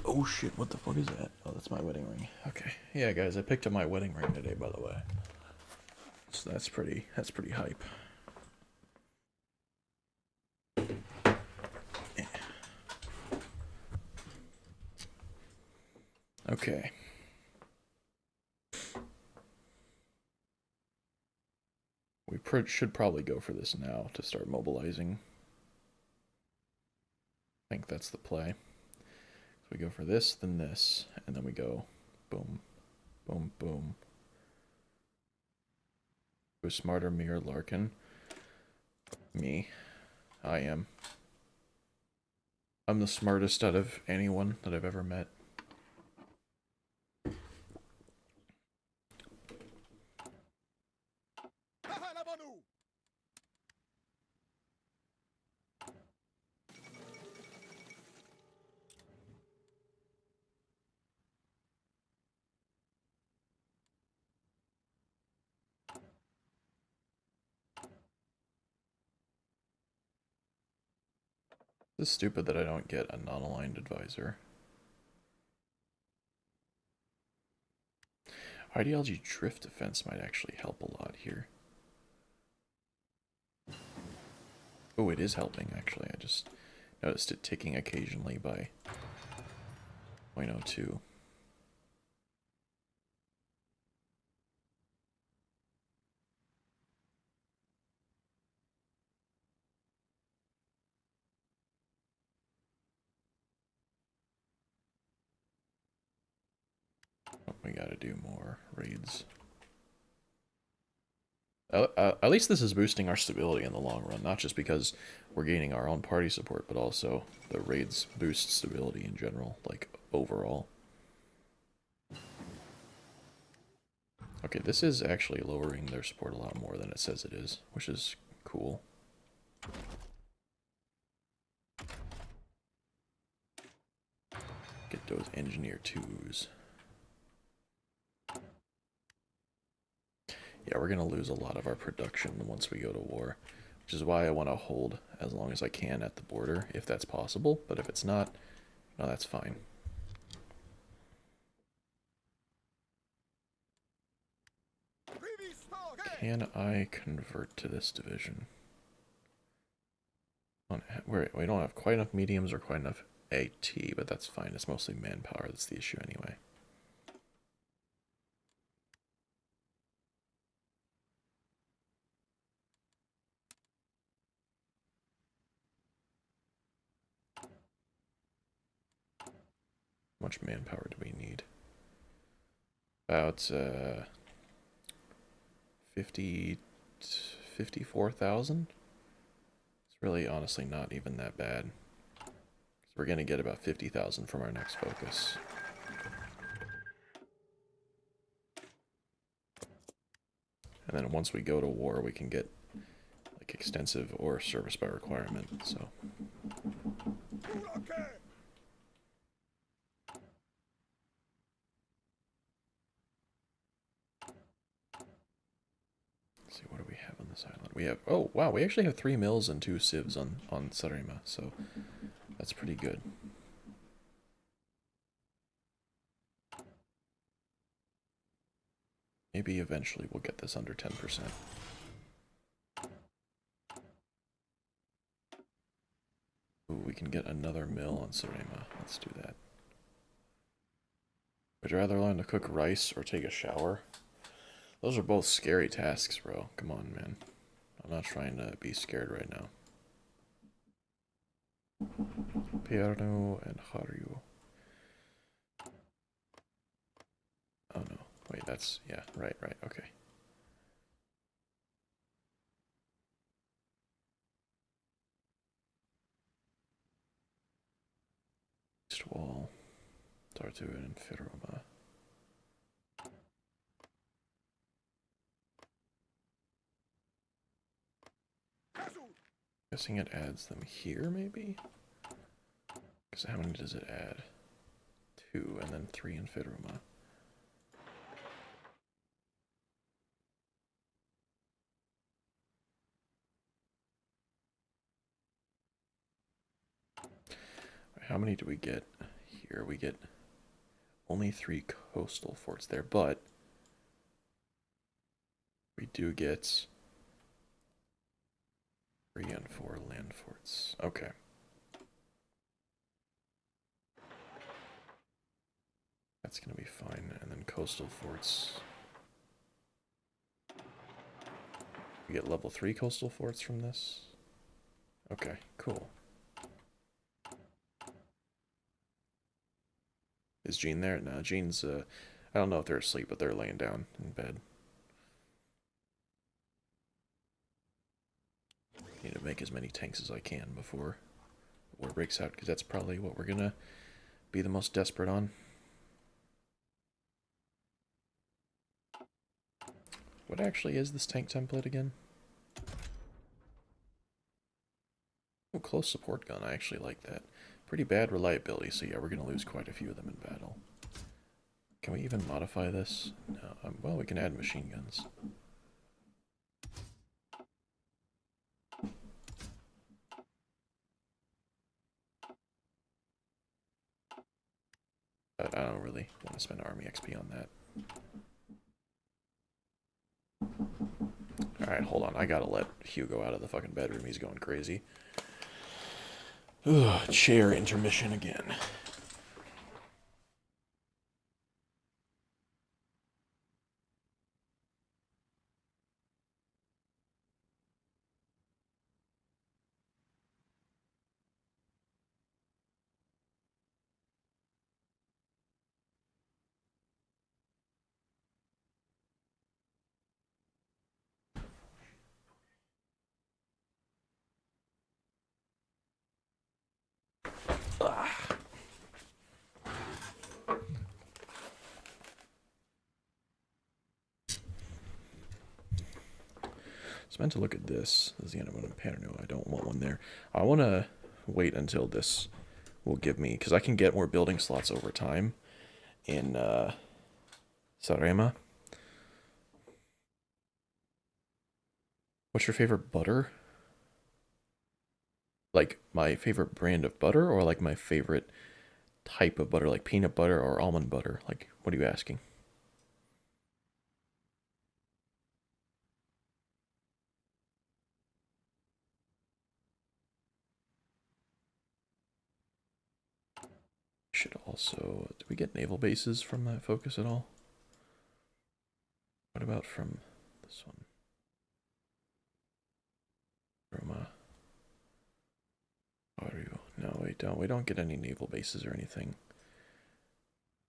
Oh shit, what the fuck is that? Oh, that's my wedding ring. Okay. Yeah, guys, I picked up my wedding ring today, by the way. So that's pretty hype. Okay. We should probably go for this now to start mobilizing. I think that's the play. So we go for this, then this, and then we go boom, boom, boom. Who's smarter, me or Larkin? Me. I am. I'm the smartest out of anyone that I've ever met. It's stupid that I don't get a non-aligned advisor. Ideology drift defense might actually help a lot here. Oh, it is helping, actually. I just noticed it ticking occasionally by 0.02. Oh, we gotta do more raids. At least this is boosting our stability in the long run, not just because we're gaining our own party support, but also the raids boost stability in general, like overall. Okay, this is actually lowering their support a lot more than it says it is, which is cool. Get those engineer 2s. Yeah, we're going to lose a lot of our production once we go to war, which is why I want to hold as long as I can at the border, if that's possible. But if it's not, no, that's fine. Can I convert to this division? We don't have quite enough mediums or quite enough AT, but that's fine. It's mostly manpower that's the issue anyway. How much manpower do we need? About 54,000? It's really honestly not even that bad. We're going to get about 50,000 from our next focus. And then once we go to war, we can get like extensive or service by requirement, so. Let's see, what do we have on this island? We have, oh wow, we actually have 3 mills and 2 sieves on Sarema, so that's pretty good. Maybe eventually we'll get this under 10%. Ooh, we can get another mill on Sarema. Let's do that. Would you rather learn to cook rice or take a shower? Those are both scary tasks, bro. Come on, man. I'm not trying to be scared right now. Pierno and Haru. Oh no. Wait, that's... yeah, right, okay. East Wall, Tartu, and Firoma. Guessing it adds them here, maybe? Because how many does it add? 2, and then 3 in Firoma. How many do we get here? We get only 3 coastal forts there, but we do get 3 and 4 land forts. Okay. That's going to be fine. And then coastal forts. We get level 3 coastal forts from this. Okay, cool. Is Jean there? No, Jean's, I don't know if they're asleep, but they're laying down in bed. Need to make as many tanks as I can before the war breaks out, because that's probably what we're gonna be the most desperate on. What actually is this tank template again? Oh, close support gun. I actually like that. Pretty bad reliability, so yeah, we're gonna lose quite a few of them in battle. Can we even modify this? No. Well, we can add machine guns. But I don't really want to spend army XP on that. Alright, hold on. I gotta let Hugo out of the fucking bedroom. He's going crazy. Ugh, chair intermission again. Ugh. I meant to look at this. This is the end of one in Paterno. I don't want one there. I want to wait until this will give me... because I can get more building slots over time in Sarema. What's your favorite butter? Like, my favorite brand of butter, or like my favorite type of butter, like peanut butter or almond butter? Like, what are you asking? also, did we get naval bases from that focus at all? What about from this one? Roma. No, we don't. We don't get any naval bases or anything.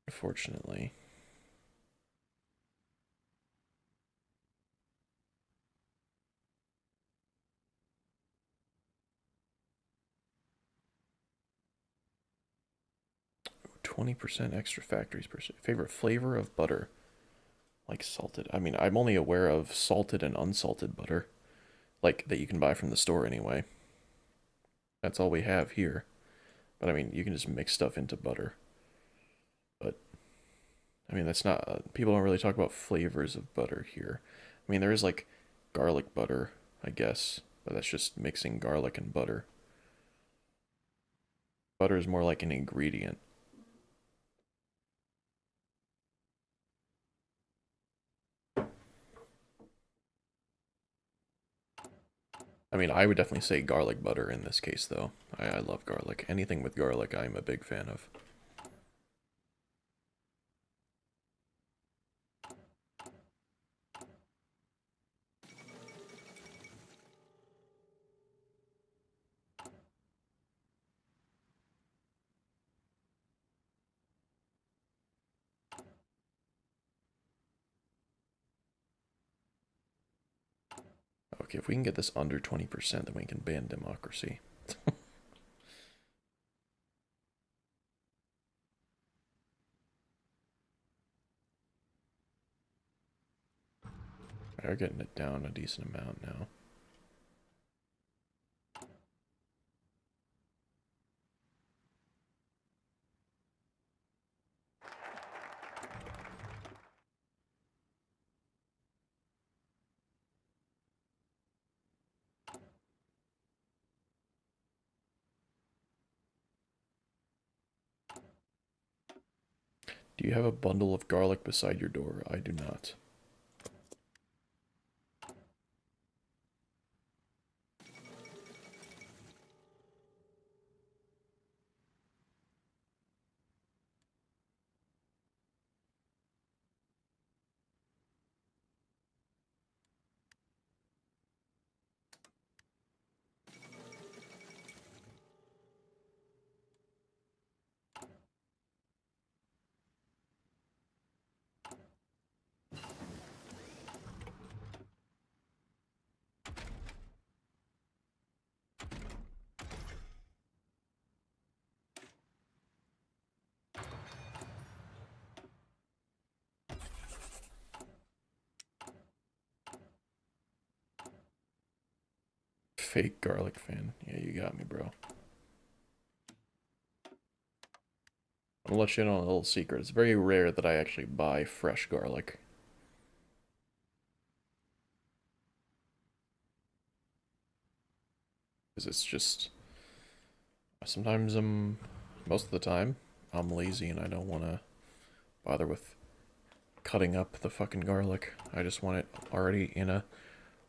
Unfortunately. Ooh, 20% extra factories per favorite flavor of butter. Like salted. I mean, I'm only aware of salted and unsalted butter. Like, that you can buy from the store anyway. That's all we have here. But I mean, you can just mix stuff into butter. But, I mean, that's not... people don't really talk about flavors of butter here. I mean, there is, like, garlic butter, I guess. But that's just mixing garlic and butter. Butter is more like an ingredient. I mean, I would definitely say garlic butter in this case, though. I love garlic. Anything with garlic, I'm a big fan of. Okay, if we can get this under 20%, then we can ban democracy. We're getting it down a decent amount now. Do you have a bundle of garlic beside your door? I do not. Fake garlic fan. Yeah, you got me, bro. I'm gonna let you in on a little secret. It's very rare that I actually buy fresh garlic. Because it's just... sometimes most of the time, I'm lazy and I don't want to bother with cutting up the fucking garlic. I just want it already in a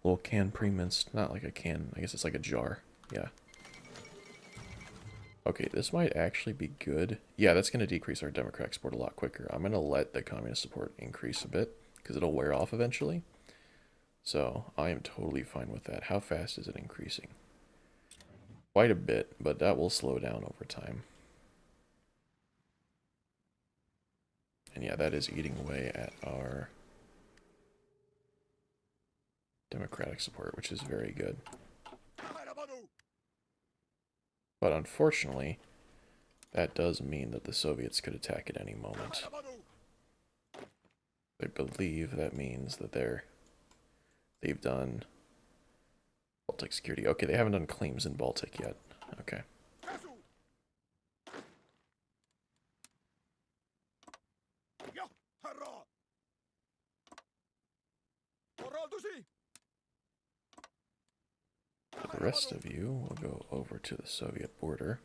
little can pre-minced. Not like a can, I guess it's like a jar. Yeah. Okay, this might actually be good. Yeah, that's going to decrease our Democratic support a lot quicker. I'm going to let the communist support increase a bit, because it'll wear off eventually. So, I am totally fine with that. How fast is it increasing? Quite a bit, but that will slow down over time. And yeah, that is eating away at our Democratic support, which is very good. But unfortunately, that does mean that the Soviets could attack at any moment. I believe that means that they've done Baltic security. Okay, they haven't done claims in Baltic yet. Okay. The rest of you will go over to the Soviet border.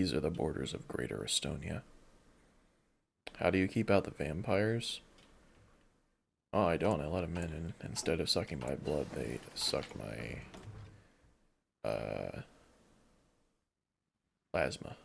These are the borders of Greater Estonia. How do you keep out the vampires? Oh, I don't. I let them in, and instead of sucking my blood, they suck my plasma.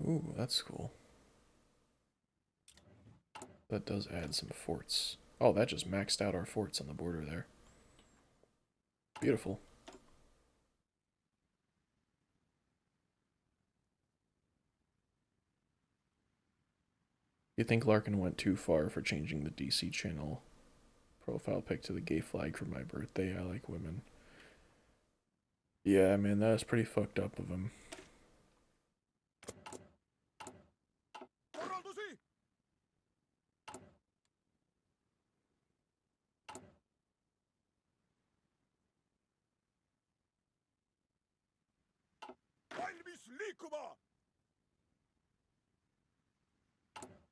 Ooh, that's cool. That does add some forts. Oh, that just maxed out our forts on the border there. Beautiful. You think Larkin went too far for changing the DC channel profile pic to the gay flag for my birthday? I like women. Yeah, man, that is pretty fucked up of him.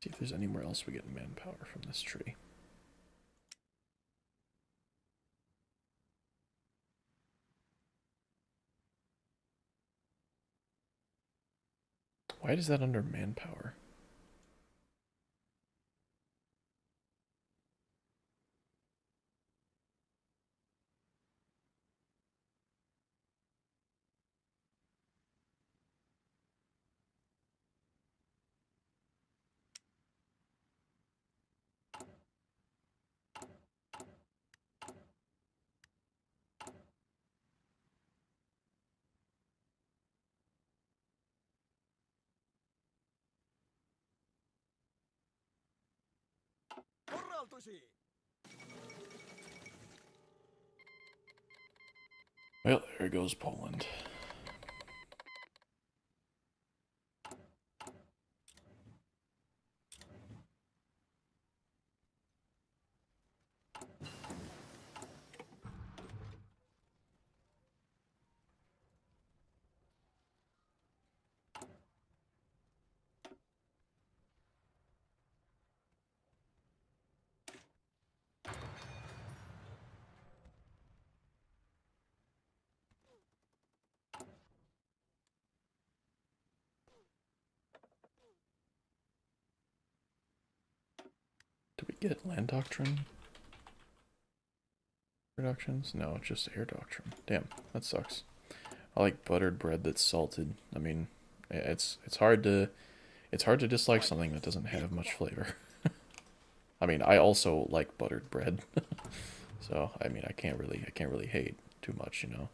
See if there's anywhere else we get manpower from this tree. Why is that under manpower? Well, there goes Poland. Did we get land doctrine reductions? No, just air doctrine. Damn, that sucks. I like buttered bread that's salted. I mean, it's hard to dislike something that doesn't have much flavor. I mean, I also like buttered bread. So, I mean, I can't really hate too much, you know.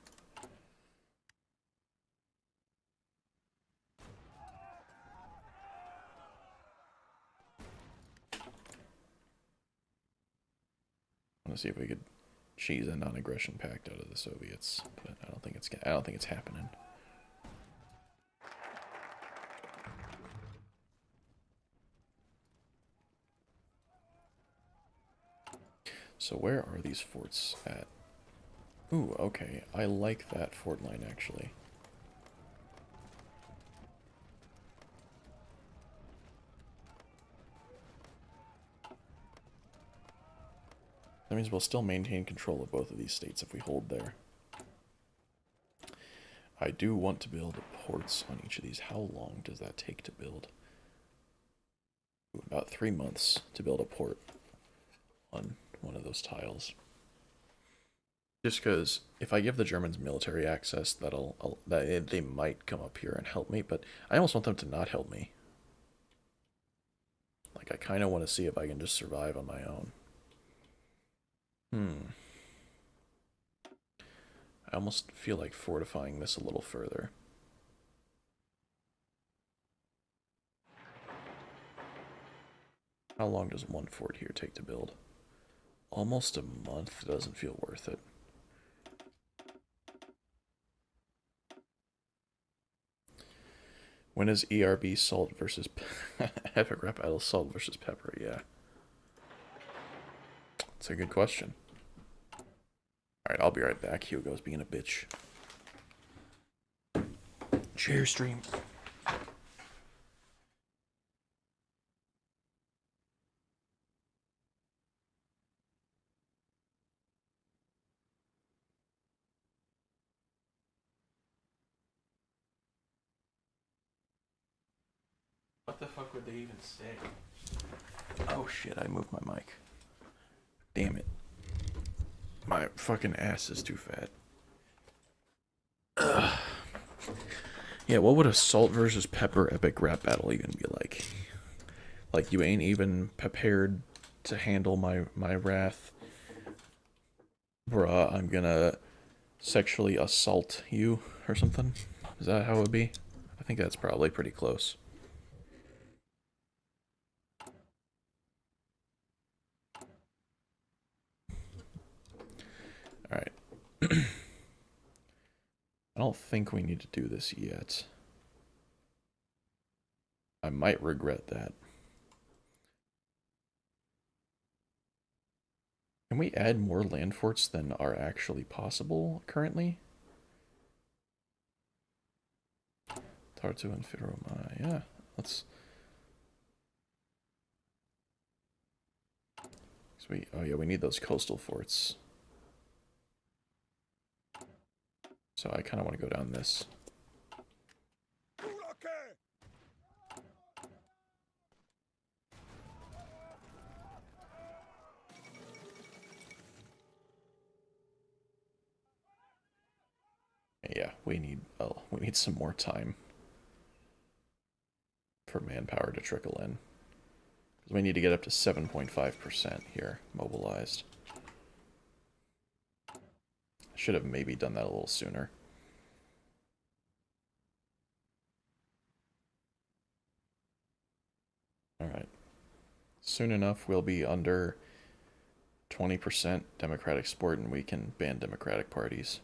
I want to see if we could cheese a non-aggression pact out of the Soviets, but I don't think it's happening. So where are these forts at? Ooh, okay. I like that fort line, actually. That means we'll still maintain control of both of these states if we hold there. I do want to build ports on each of these. How long does that take to build? Ooh, about 3 months to build a port on one of those tiles. Just because if I give the Germans military access, they might come up here and help me, but I almost want them to not help me. Like, I kind of want to see if I can just survive on my own. I almost feel like fortifying this a little further. How long does one fort here take to build? Almost a month. Doesn't feel worth it. When is ERB salt versus epic rap battle salt versus pepper? Yeah, it's a good question. All right, I'll be right back. Hugo's being a bitch. Share stream. What the fuck would they even say? Oh shit, I moved my mic. Damn it. My fucking ass is too fat. Ugh. Yeah, what would a salt versus pepper epic rap battle even be like? Like, you ain't even prepared to handle my wrath. Bruh, I'm gonna sexually assault you or something? Is that how it would be? I think that's probably pretty close. Alright. I don't think we need to do this yet. I might regret that. Can we add more land forts than are actually possible currently? Tartu and Firomai. Yeah, let's... Sweet. Oh yeah, we need those coastal forts. So I kind of want to go down this. Yeah, we need some more time for manpower to trickle in. Because we need to get up to 7.5% here, mobilized. Should have maybe done that a little sooner. Alright. Soon enough, we'll be under 20% Democratic support, and we can ban Democratic parties.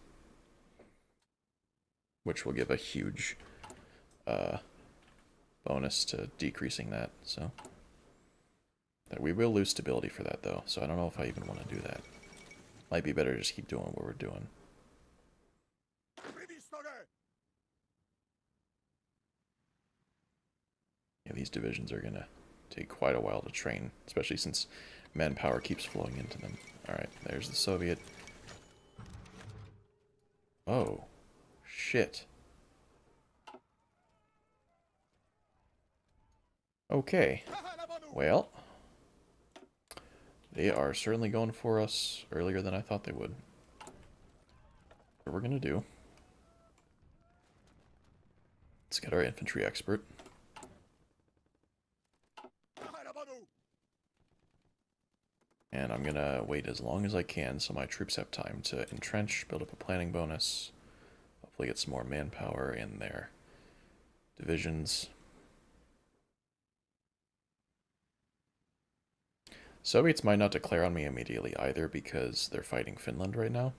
Which will give a huge bonus to decreasing that, so... We will lose stability for that, though, so I don't know if I even want to do that. Might be better to just keep doing what we're doing. Yeah, these divisions are gonna take quite a while to train, especially since manpower keeps flowing into them. Alright, there's the Soviet. Oh. Shit. Okay. Well. They are certainly going for us earlier than I thought they would. What we're gonna do... Let's get our infantry expert. And I'm gonna wait as long as I can so my troops have time to entrench, build up a planning bonus, hopefully get some more manpower in their divisions. Soviets might not declare on me immediately either because they're fighting Finland right now.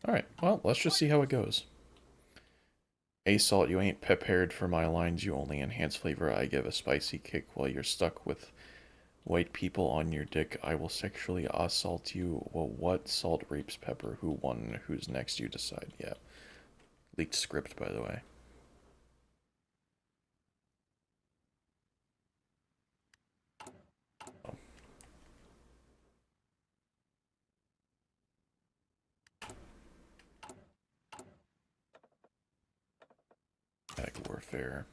Alright, well, let's just see how it goes. Assault, you ain't prepared for my lines, you only enhance flavor. I give a spicy kick while you're stuck with white people on your dick. I will sexually assault you. Well, what? Salt rapes pepper. Who won? Who's next? You decide. Yeah. Leaked script, by the way. warfare.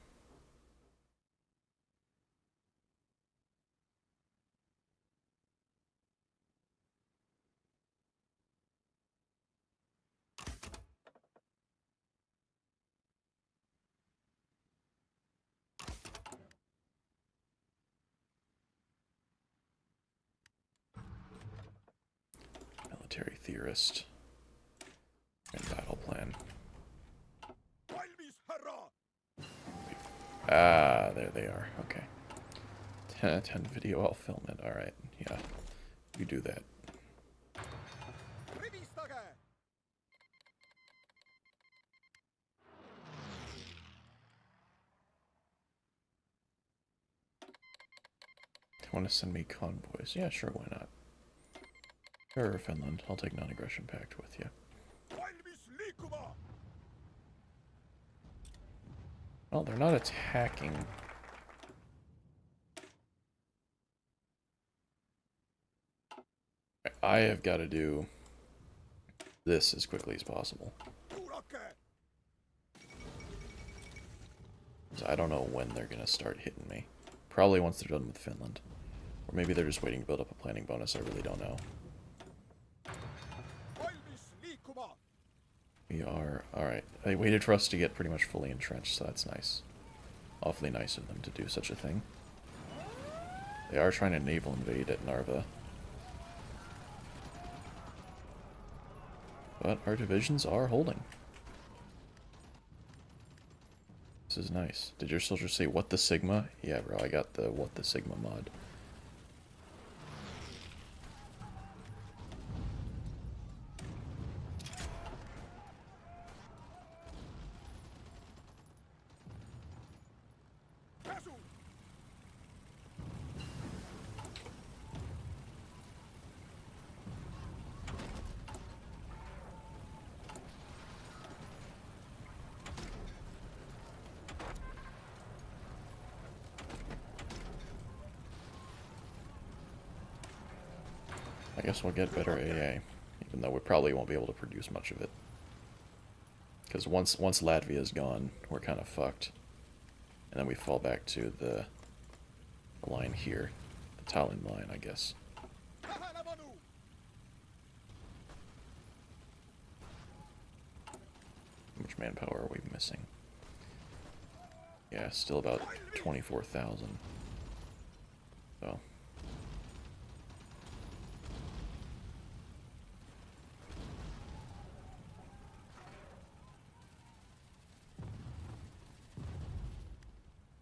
Military theorist and battle plan. Ah, there they are. Okay. 10 out of 10 video, I'll film it. Alright, yeah. You do that. Want to send me convoys? Yeah, sure, why not? Sure, Finland. I'll take non-aggression pact with you. Well, they're not attacking. I have got to do this as quickly as possible. So I don't know when they're going to start hitting me. Probably once they're done with Finland. Or maybe they're just waiting to build up a planning bonus. I really don't know. We are... Alright. They waited for us to get pretty much fully entrenched, so that's nice. Awfully nice of them to do such a thing. They are trying to naval invade at Narva. But our divisions are holding. This is nice. Did your soldiers say, what the Sigma? Yeah, bro, I got the what the Sigma mod. I guess we'll get better AA, even though we probably won't be able to produce much of it. Because once Latvia is gone, we're kind of fucked. And then we fall back to the line here. The Tallinn line, I guess. How much manpower are we missing? Yeah, still about 24,000. So...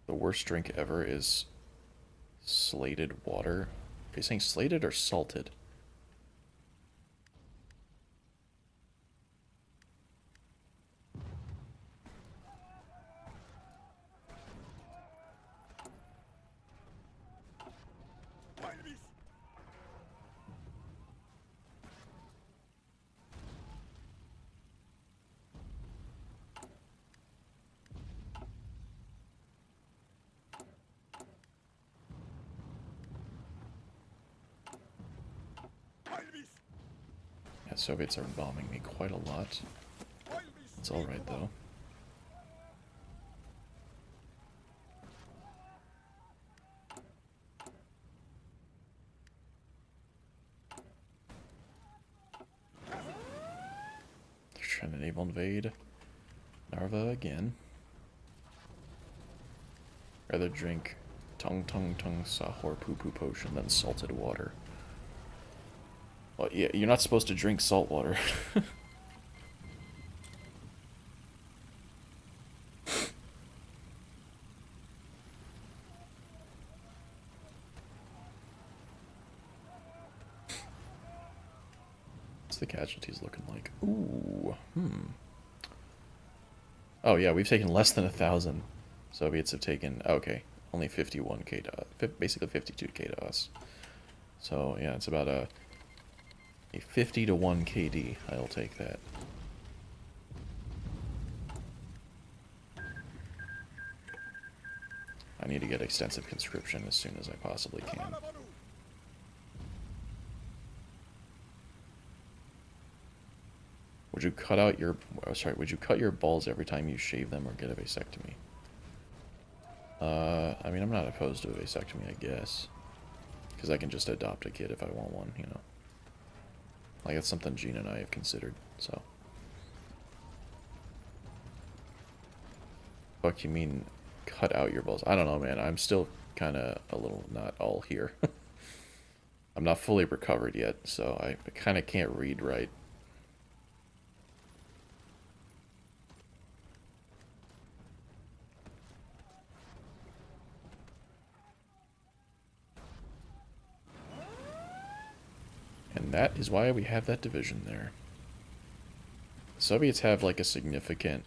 The worst drink ever is slated water. Are you saying slated or salted? Yeah, Soviets are bombing me quite a lot. It's alright though. They're trying to naval invade Narva again. Rather drink tung tung tung sahor poo poo potion than salted water. Well, yeah, you're not supposed to drink salt water. What's the casualties looking like? Ooh, Oh yeah, we've taken less than 1,000. Soviets have taken, okay, only 51k to, basically 52k to us. So yeah, it's about a 50 to 1 KD. I'll take that. I need to get extensive conscription as soon as I possibly can. Would you cut out your... would you cut your balls every time you shave them or get a vasectomy? I mean, I'm not opposed to a vasectomy, I guess. Because I can just adopt a kid if I want one, you know. Like, it's something Gene and I have considered, so. Fuck, you mean cut out your balls? I don't know, man. I'm still kind of a little not all here. I'm not fully recovered yet, so I kind of can't read right. And that is why we have that division there. Soviets have like a significant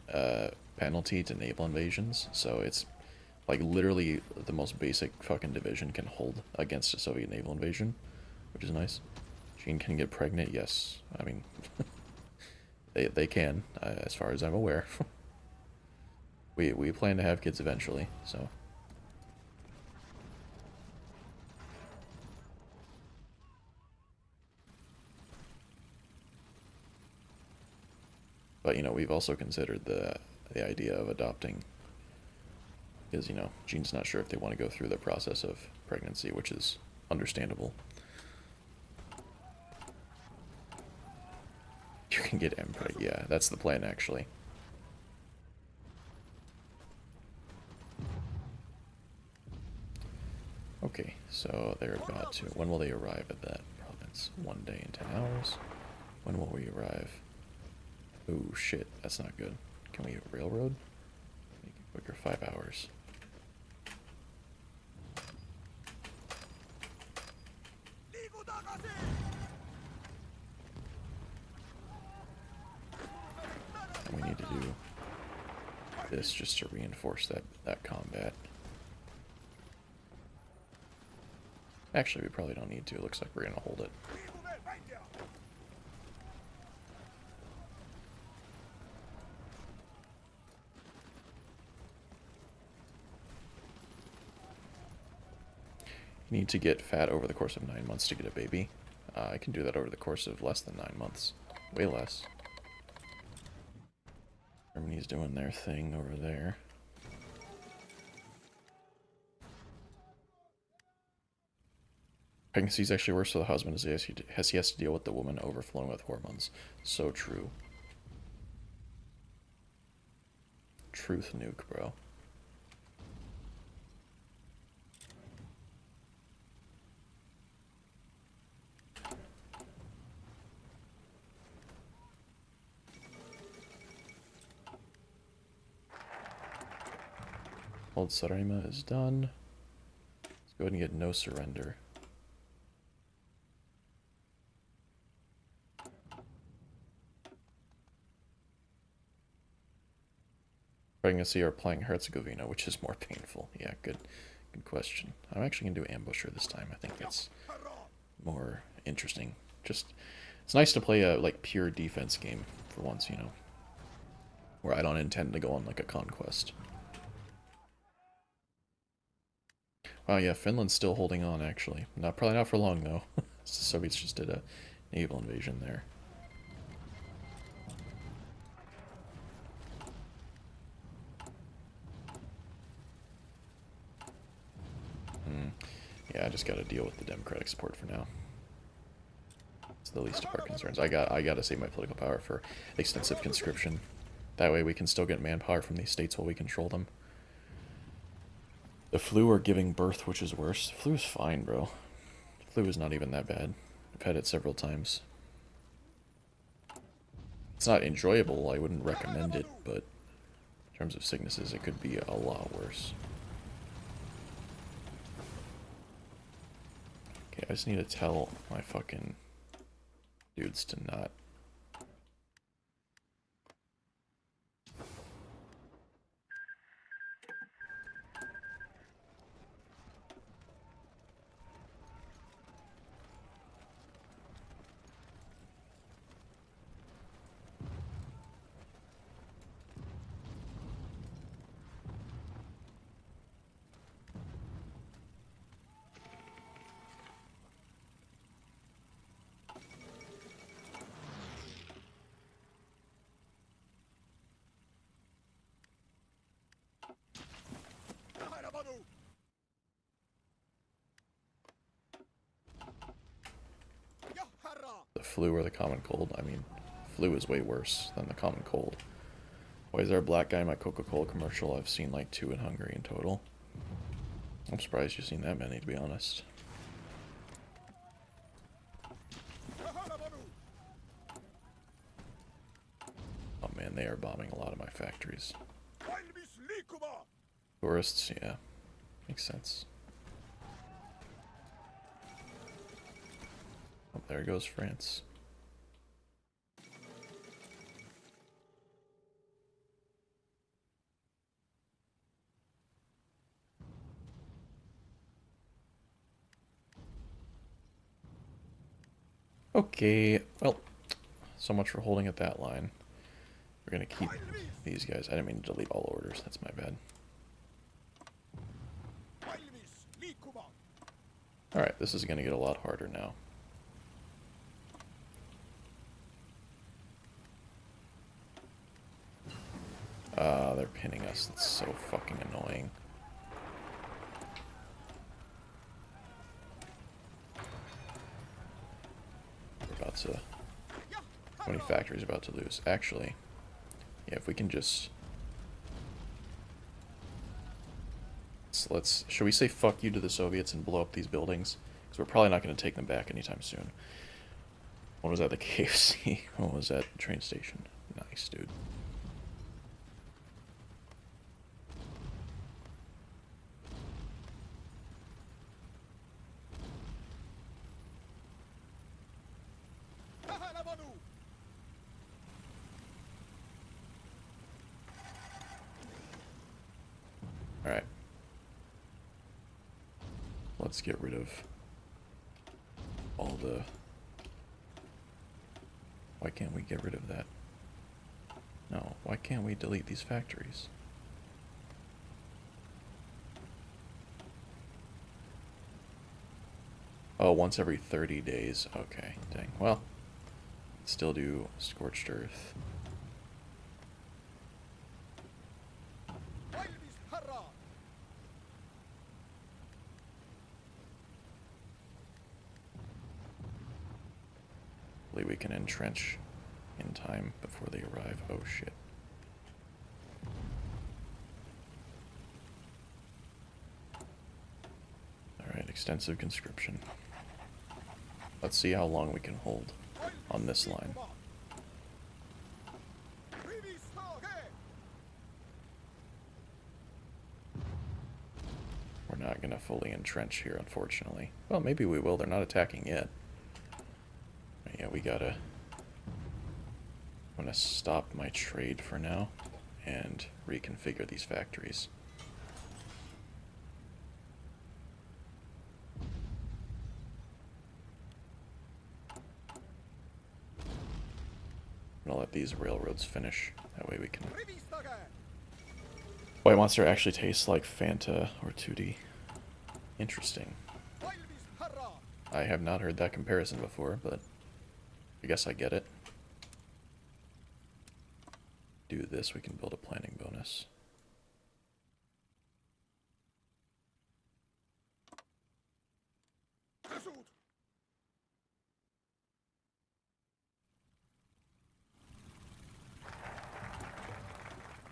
penalty to naval invasions, so it's like literally the most basic fucking division can hold against a Soviet naval invasion, which is nice. Jean can get pregnant, yes. I mean, they can, as far as I'm aware. we plan to have kids eventually, so. But you know, we've also considered the idea of adopting, because you know, Jean's not sure if they want to go through the process of pregnancy, which is understandable. You can get MPreg, yeah, that's the plan actually. Okay, so they're about to. When will they arrive at that province? 1 day and 10 hours. When will we arrive? Oh shit, that's not good. Can we railroad? Make it quicker, 5 hours. And we need to do this just to reinforce that combat. Actually, we probably don't need to. It looks like we're gonna hold it. You need to get fat over the course of 9 months to get a baby. I can do that over the course of less than 9 months. Way less. Germany's doing their thing over there. Pregnancy is actually worse for the husband as he has to deal with the woman overflowing with hormones. So true. Truth nuke, bro. Old Sarima is done. Let's go ahead and get no surrender. Pregnancy or playing Herzegovina, which is more painful? Yeah, good question. I'm actually gonna do Ambusher this time. I think that's more interesting. Just, it's nice to play a like pure defense game for once, you know, where I don't intend to go on like a conquest. Wow, yeah, Finland's still holding on, actually. Probably not for long, though. The Soviets just did a naval invasion there. Yeah, I just gotta deal with the democratic support for now. It's the least of our concerns. I gotta save my political power for extensive conscription. That way we can still get manpower from these states while we control them. The flu or giving birth, which is worse? The flu is fine, bro. The flu is not even that bad. I've had it several times. It's not enjoyable, I wouldn't recommend it, but in terms of sicknesses, it could be a lot worse. Okay, I just need to tell my fucking dudes to not. flu or the common cold. I mean, flu is way worse than the common cold. Why is there a black guy in my Coca-Cola commercial? I've seen like 2 in Hungary in total. I'm surprised you've seen that many, to be honest. Oh man, they are bombing a lot of my factories. Tourists, yeah. Makes sense. Oh, there goes France. Okay, well, so much for holding at that line. We're gonna keep these guys. I didn't mean to delete all orders, that's my bad. Alright, this is gonna get a lot harder now. They're pinning us. That's so fucking annoying. We're about to... How many factories are about to lose? Actually, yeah, if we can just... Should we say fuck you to the Soviets and blow up these buildings? Because we're probably not going to take them back anytime soon. What was that, the KFC? What was that, train station? Nice, dude. Alright. Let's get rid of all the... Why can't we get rid of that? No, why can't we delete these factories? Oh, once every 30 days. Okay, dang. Well, still do Scorched Earth. Hopefully we can entrench in time before they arrive. Oh shit. Alright, extensive conscription. Let's see how long we can hold on this line. We're not going to fully entrench here, unfortunately. Well, maybe we will. They're not attacking yet. But yeah, we gotta... I'm going to stop my trade for now and reconfigure these factories. I'm gonna let these railroads finish. That way we can... White Monster actually tastes like Fanta or 2D. Interesting. I have not heard that comparison before, but I guess I get it. Do this, we can build a planning bonus.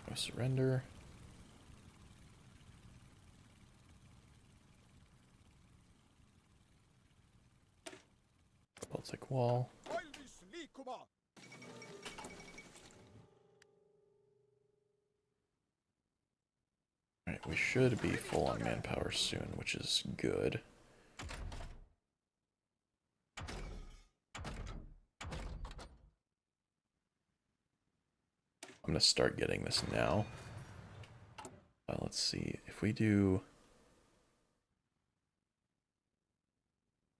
No surrender. Baltic Wall. Alright, we should be full on manpower soon, which is good. I'm gonna start getting this now. Let's see, if we do...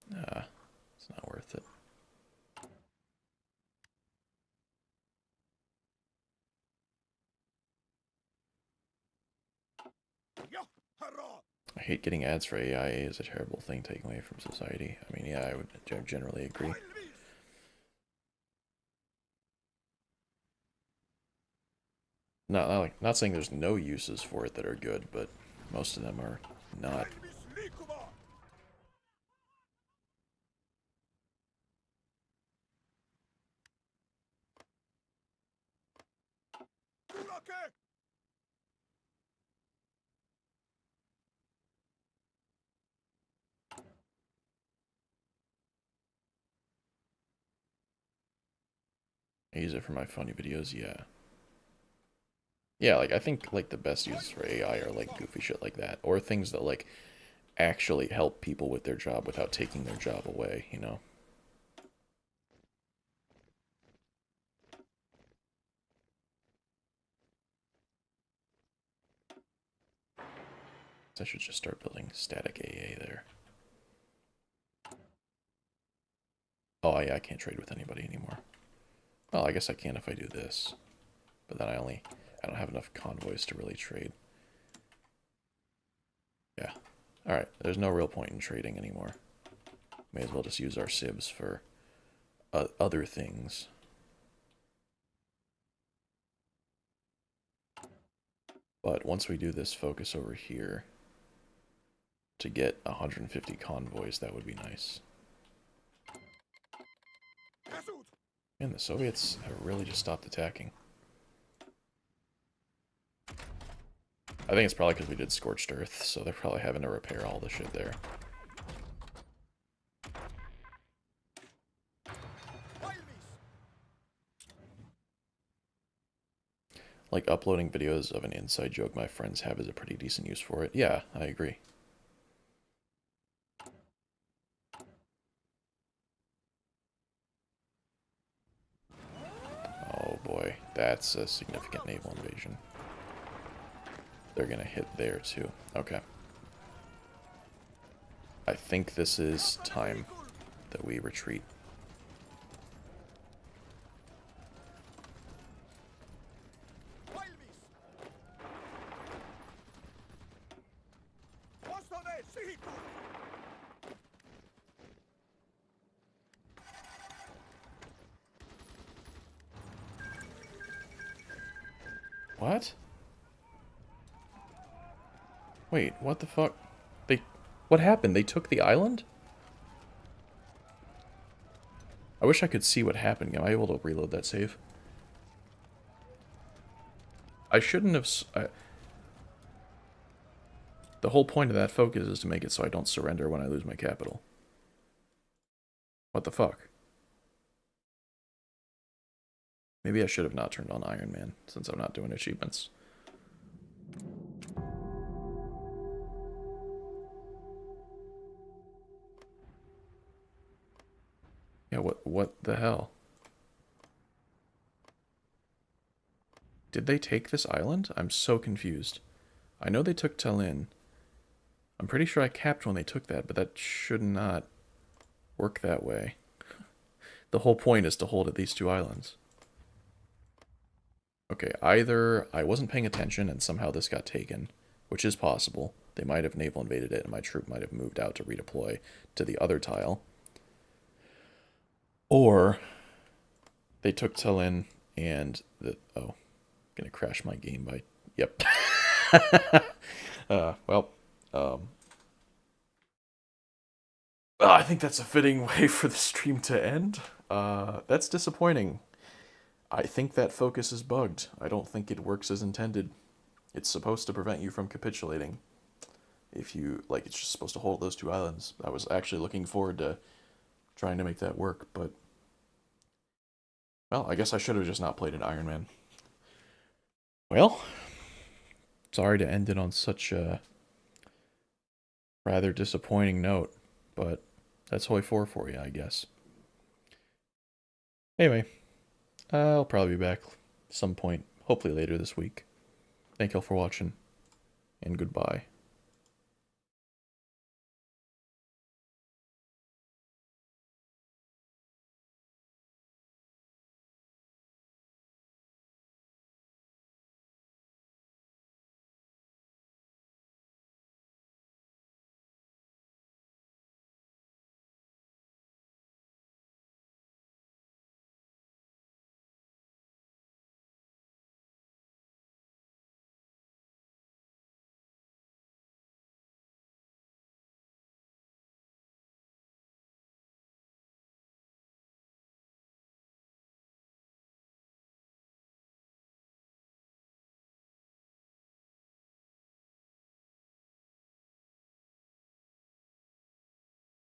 it's not worth it. I hate getting ads for AIA is a terrible thing taken away from society. I mean, yeah, I would generally agree. Not saying there's no uses for it that are good, but most of them are not. I use it for my funny videos, yeah. Yeah, like, I think, like, the best uses for AI are, like, goofy shit like that. Or things that, like, actually help people with their job without taking their job away, you know? So I should just start building static AA there. Oh, yeah, I can't trade with anybody anymore. Well, I guess I can if I do this. But then I don't have enough convoys to really trade. Yeah. Alright, there's no real point in trading anymore. May as well just use our civs for other things. But once we do this focus over here, to get 150 convoys, that would be nice. And the Soviets have really just stopped attacking. I think it's probably because we did Scorched Earth, so they're probably having to repair all the shit there. Like, uploading videos of an inside joke my friends have is a pretty decent use for it. Yeah, I agree. Oh boy, that's a significant naval invasion. They're gonna hit there too. Okay. I think this is time that we retreat. What? Wait, what the fuck? What happened? They took the island? I wish I could see what happened. Am I able to reload that save? I shouldn't have... The whole point of that focus is to make it so I don't surrender when I lose my capital. What the fuck? Maybe I should have not turned on Iron Man, since I'm not doing achievements. Yeah, what the hell? Did they take this island? I'm so confused. I know they took Tallinn. I'm pretty sure I capped when they took that, but that should not work that way. The whole point is to hold at these two islands. Okay, either I wasn't paying attention and somehow this got taken, which is possible. They might have naval invaded it and my troop might have moved out to redeploy to the other tile. Or they took Tallinn and the... Oh, gonna crash my game by... Yep. Well, I think that's a fitting way for the stream to end. That's disappointing. I think that focus is bugged. I don't think it works as intended. It's supposed to prevent you from capitulating. If you, like, it's just supposed to hold those two islands. I was actually looking forward to trying to make that work, but... Well, I guess I should have just not played an Iron Man. Well, sorry to end it on such a rather disappointing note, but that's Hoi 4 for you, I guess. Anyway, I'll probably be back some point, hopefully later this week. Thank y'all for watching, and goodbye.